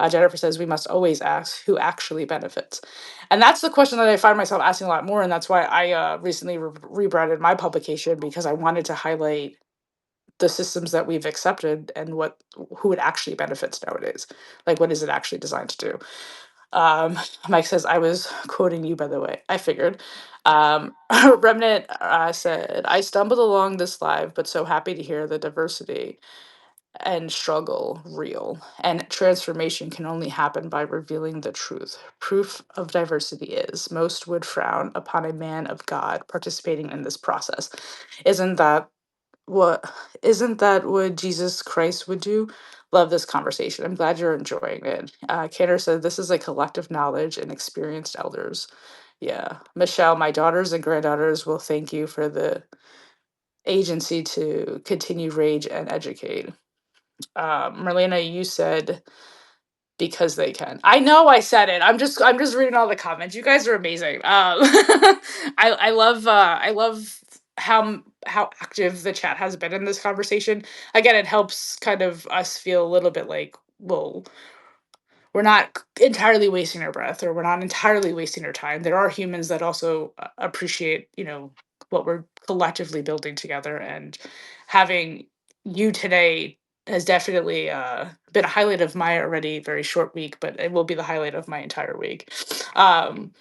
Jennifer says we must always ask who actually benefits. And that's the question that I find myself asking a lot more. And that's why I recently rebranded my publication, because I wanted to highlight the systems that we've accepted and who it actually benefits nowadays. Like, what is it actually designed to do? Um, Mike says, I was quoting you, by the way. I figured. Remnant said, I stumbled along this live, but so happy to hear the diversity and struggle real. And transformation can only happen by revealing the truth. Proof of diversity is most would frown upon a man of God participating in this process. Isn't that what isn't that what Jesus Christ would do? Love this conversation. I'm glad you're enjoying it. Cantor said this is a collective knowledge and experienced elders. Yeah. Michelle, my daughters and granddaughters will thank you for the agency to continue rage and educate. Marlena, you said because they can. I know I said it. I'm just reading all the comments. You guys are amazing. I love how active the chat has been in this conversation. Again, it helps kind of us feel a little bit like, well, we're not entirely wasting our breath, or we're not entirely wasting our time. There are humans that also appreciate, what we're collectively building together, and having you today has definitely been a highlight of my already very short week, but it will be the highlight of my entire week. Um,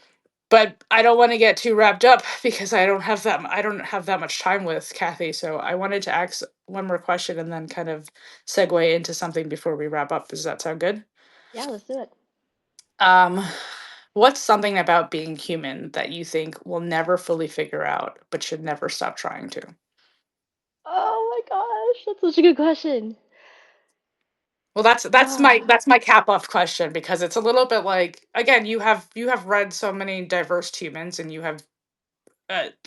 but I don't want to get too wrapped up because I don't have that much time with Kathy. So I wanted to ask one more question and then kind of segue into something before we wrap up. Does that sound good? Yeah, let's do it. Um, what's something about being human that you think we'll never fully figure out, but should never stop trying to? Oh my gosh, that's such a good question. Well, that's my Ah, that's my cap off question, because it's a little bit like, again, you have read so many diverse humans, and you have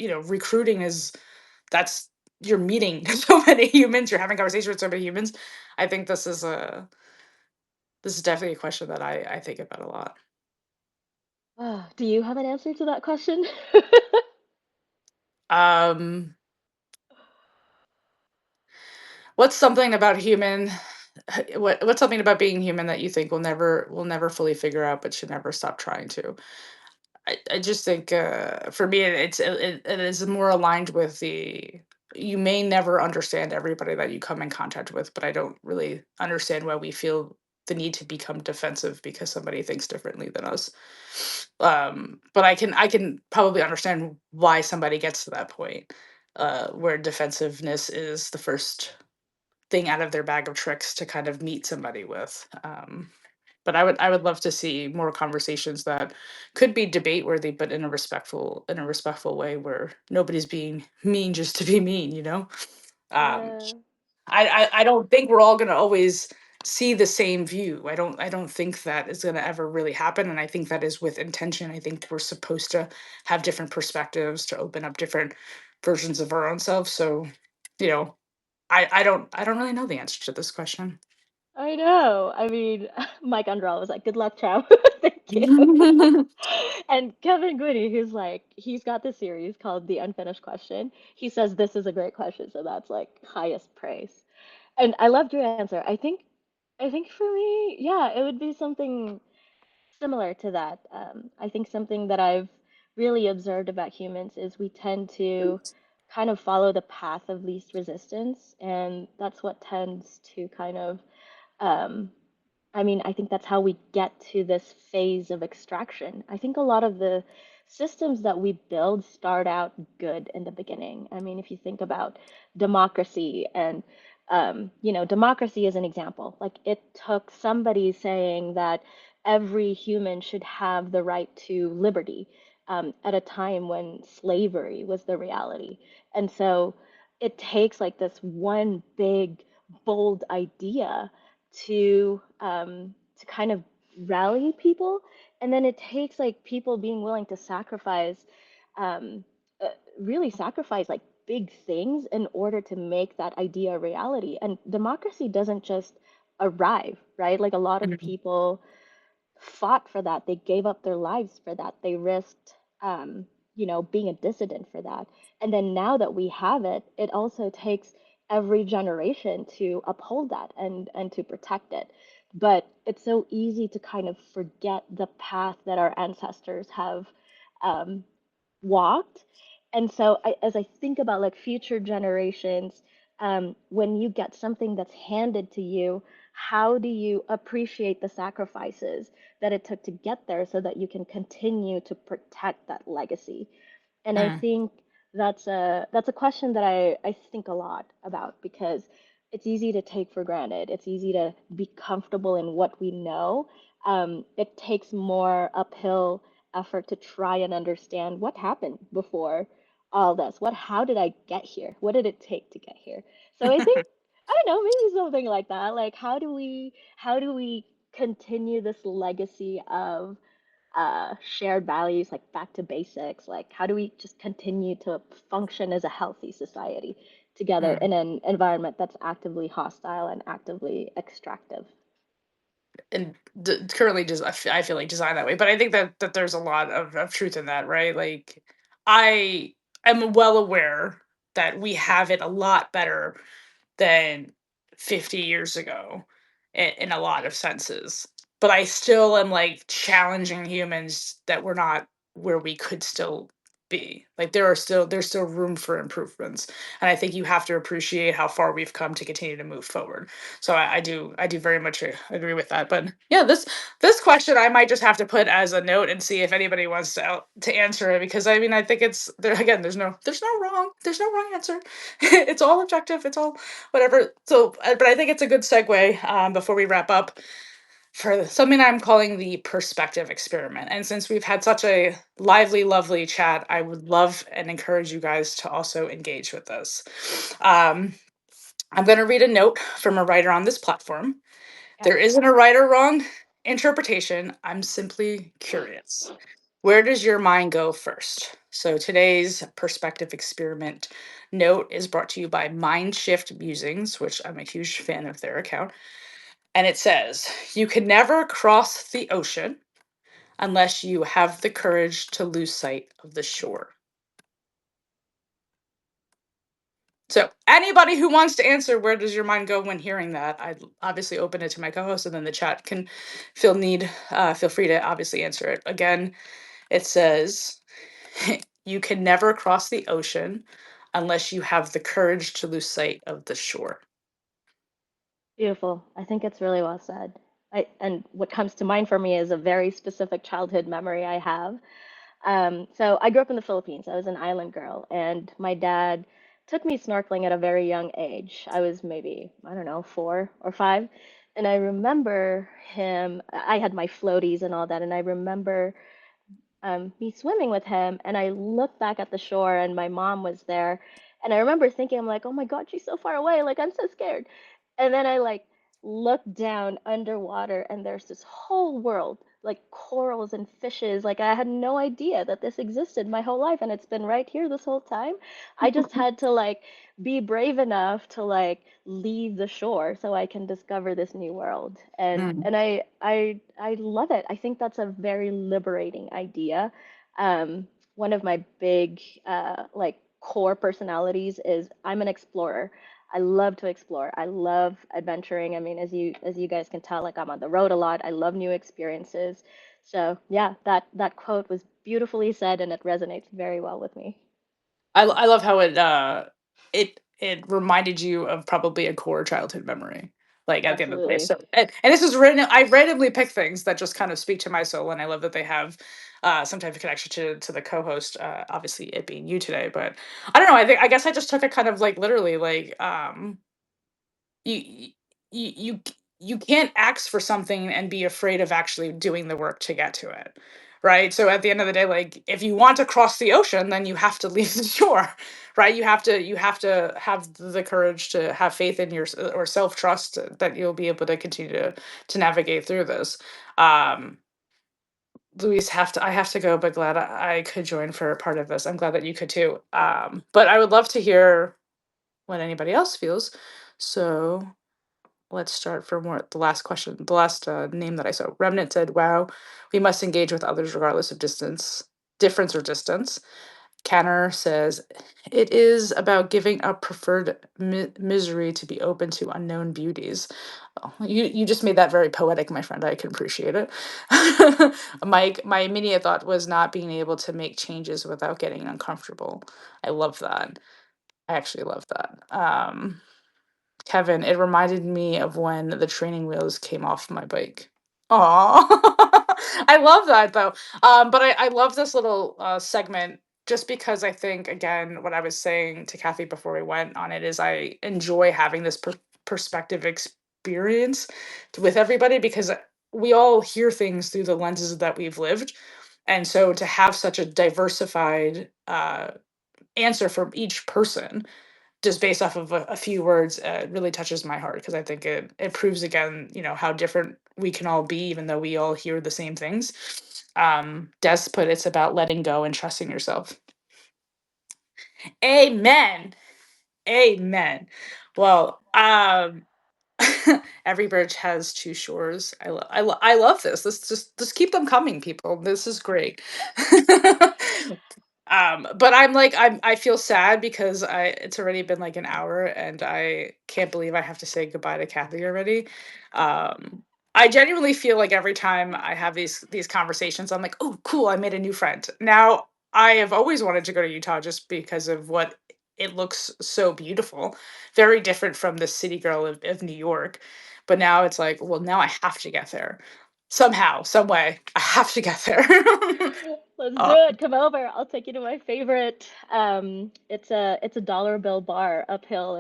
recruiting is that's you're meeting so many humans, you're having conversations with so many humans. I think this is definitely a question that I think about a lot. do you have an answer to that question? Um, what's something about human what's something about being human that you think we'll never fully figure out, but should never stop trying to? I just think, for me, it is more aligned with the, you may never understand everybody that you come in contact with, but I don't really understand why we feel the need to become defensive because somebody thinks differently than us. But I can probably understand why somebody gets to that point, where defensiveness is the first thing out of their bag of tricks to kind of meet somebody with. But I would love to see more conversations that could be debate worthy, but in a respectful way, where nobody's being mean just to be mean. Um, Yeah. I don't think we're all gonna always see the same view. I don't think that is gonna ever really happen, and I think that is with intention. I think we're supposed to have different perspectives to open up different versions of our own selves. So, you know, I don't really know the answer to this question. I know. I mean, Mike Underall was like, "Good luck, Chow." Thank you. And Kevin Goody, who's like, he's got this series called The Unfinished Question. He says this is a great question, so that's like highest praise. And I loved your answer. I think for me, yeah, it would be something similar to that. I think something that I've really observed about humans is we tend to kind of follow the path of least resistance, and that's what tends to kind of um, I mean, I think that's how we get to this phase of extraction. I think a lot of the systems that we build start out good in the beginning. I mean, if you think about democracy and democracy is an example. Like it took somebody saying that every human should have the right to liberty at a time when slavery was the reality. And so it takes like this one big, bold idea to kind of rally people, and then it takes like people being willing to sacrifice, um, uh, really sacrifice like big things in order to make that idea a reality. And democracy doesn't just arrive, right? Like a lot of Mhm. people fought for that. They gave up their lives for that. They risked, being a dissident for that. And then now that we have it, it also takes every generation to uphold that and to protect it. But it's so easy to kind of forget the path that our ancestors have um, walked. And so as I think about like future generations, when you get something that's handed to you, how do you appreciate the sacrifices that it took to get there so that you can continue to protect that legacy? And I Mm. think that's a question that I think a lot about because it's easy to take for granted. It's easy to be comfortable in what we know. It takes more uphill effort to try and understand what happened before all this. How did I get here? What did it take to get here? So I think I don't know, maybe something like that. Like how do we continue this legacy of shared values, like back to basics? Like, how do we just continue to function as a healthy society together Mm. in an environment that's actively hostile and actively extractive? And currently just I feel like designed that way, but I think that there's a lot of truth in that, right? Like I am well aware that we have it a lot better than 50 years ago in a lot of senses. But I still am like challenging humans that we're not where we could still be. Like there's still room for improvements. And I think you have to appreciate how far we've come to continue to move forward. So I do very much agree with that. But yeah, this question I might just have to put as a note and see if anybody wants to answer it, because I mean I think it's there again. There's no wrong answer. It's all objective. It's all whatever. So, but I think it's a good segue before we wrap up for something I'm calling the perspective experiment. And since we've had such a lively, lovely chat, I would love and encourage you guys to also engage with this. Um, I'm going to read a note from a writer on this platform. Yeah. There isn't a right or wrong interpretation. I'm simply curious. Where does your mind go first? So today's perspective experiment note is brought to you by Mind Shift Musings, which I'm a huge fan of their account. And it says, you can never cross the ocean unless you have the courage to lose sight of the shore. So, anybody who wants to answer where does your mind go when hearing that, I'd obviously open it to my co-host, and then the chat can feel free to obviously answer it. Again, it says, you can never cross the ocean unless you have the courage to lose sight of the shore. Beautiful. I think it's really well said. And what comes to mind for me is a very specific childhood memory I have. So I grew up in the Philippines. I was an island girl, and my dad took me snorkeling at a very young age. I was maybe, I don't know, 4 or 5. And I remember I had my floaties and all that, and I remember me swimming with him, and I looked back at the shore, and my mom was there, and I remember thinking, I'm like, oh my God, she's so far away, like I'm so scared. And then I like looked down underwater, and there's this whole world, like corals and fishes. Like I had no idea that this existed my whole life, and it's been right here this whole time. I just had to like be brave enough to like leave the shore so I can discover this new world. And Mm. and I love it. I think that's a very liberating idea. One of my big like core personalities is I'm an explorer. I love to explore. I love adventuring. I mean, as you guys can tell, like I'm on the road a lot. I love new experiences. So yeah, that quote was beautifully said, and it resonates very well with me. I love how it reminded you of probably a core childhood memory. Like at the end of the day. Absolutely. So and this is random. I randomly pick things that just kind of speak to my soul, and I love that they have some type of connection to the co-host. Obviously, it being you today, but I don't know. I guess I just took it kind of like literally, like you you you you can't ask for something and be afraid of actually doing the work to get to it, right? So at the end of the day, like if you want to cross the ocean, then you have to leave the shore, right? You have to have the courage to have faith in your or self trust that you'll be able to continue to navigate through this. um Luis, I have to go, but glad I could join for a part of this. I'm glad that you could too. But I would love to hear what anybody else feels. So let's start from where the last question, the last name that I saw. Remnant said, "Wow, we must engage with others regardless of difference or distance." Canner says, "It is about giving up preferred misery to be open to unknown beauties." Oh, you just made that very poetic, my friend. I can appreciate it. My immediate thought was not being able to make changes without getting uncomfortable. I love that. I actually love that. Kevin, it reminded me of when the training wheels came off my bike. Aw. I love that though. But I love this little segment just because I think, again, what I was saying to Kathy before we went on it is I enjoy having this perspective experience with everybody because we all hear things through the lenses that we've lived. And so to have such a diversified answer from each person just based off of a few words, really touches my heart because I think it proves again, how different we can all be, even though we all hear the same things. Des put it's about letting go and trusting yourself. Amen. Amen. Well, every bridge has two shores. I love this. Let's just keep them coming, people. This is great. But I feel sad because it's already been like an hour and I can't believe I have to say goodbye to Kathy already. Um, I genuinely feel like every time I have these conversations, I'm like, oh, cool, I made a new friend. Now I have always wanted to go to Utah just because of what it looks so beautiful, very different from the city girl of New York. But now it's like, well, now I have to get there somehow, some way. I have to get there. Let's do uh, it. Come over. I'll take you to my favorite. It's a dollar bill bar uphill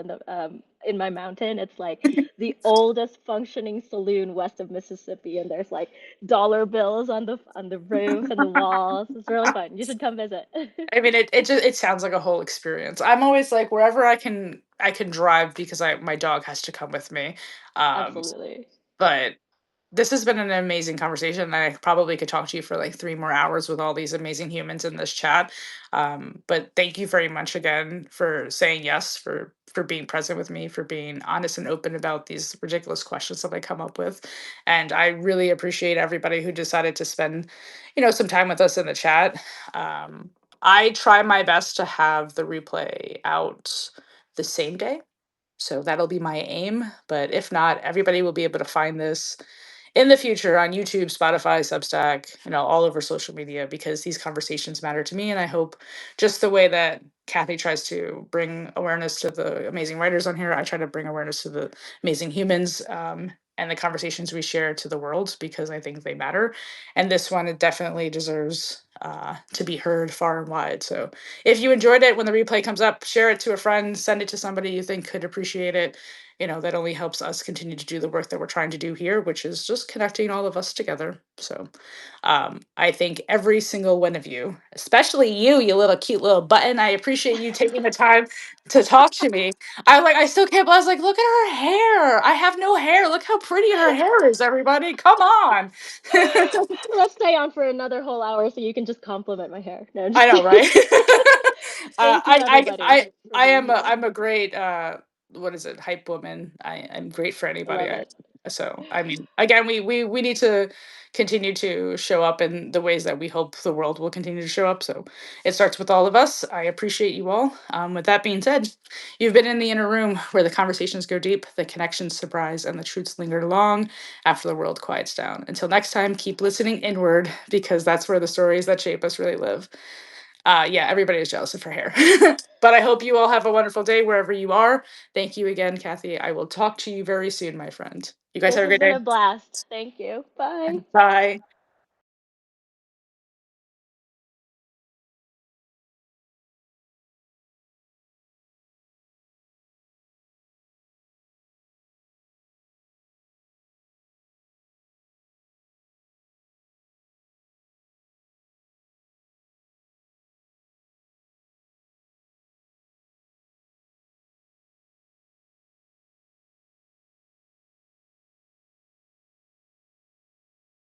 in my mountain. It's like the oldest functioning saloon west of Mississippi, and there's like dollar bills on the roof and the walls. It's really fun. You should come visit. I mean, it sounds like a whole experience. I'm always like wherever I can drive because my dog has to come with me. Um, Absolutely. but this has been an amazing conversation. And I probably could talk to you for like 3 more hours with all these amazing humans in this chat. But thank you very much again for saying yes, for being present with me, for being honest and open about these ridiculous questions that I come up with. And I really appreciate everybody who decided to spend, some time with us in the chat. Um, I try my best to have the replay out the same day. So that'll be my aim. But if not, everybody will be able to find this in the future on YouTube, Spotify, Substack, all over social media because these conversations matter to me. And I hope just the way that Kathy tries to bring awareness to the amazing writers on here, I try to bring awareness to the amazing humans and the conversations we share to the world because I think they matter. And this one, it definitely deserves to be heard far and wide. So if you enjoyed it, when the replay comes up, share it to a friend, send it to somebody you think could appreciate it. That only helps us continue to do the work that we're trying to do here, which is just connecting all of us together. So I thank every single one of you, especially you little cute little button. I appreciate you taking the time to talk to me. I still can't, I was like, look at her hair. I have no hair. Look how pretty her hair is, everybody. Come on. Let's stay on for another whole hour so you can just compliment my hair. No, I'm I just know, kidding. right? Thank you, everybody, for I being am here. I'm a great what is it, hype woman. I'm great for I love anybody. it. So, I mean, again, we need to continue to show up in the ways that we hope the world will continue to show up. So it starts with all of us. I appreciate you all. With that being said, you've been in the inner room where the conversations go deep, the connections surprise, and the truths linger long after the world quiets down. Until next time, keep listening inward because that's where the stories that shape us really live. Yeah, everybody is jealous of her hair. But I hope you all have a wonderful day wherever you are. Thank you again, Kathy. I will talk to you very soon, my friend. You guys This have a has great been day. a blast. Thank you. Bye. Bye.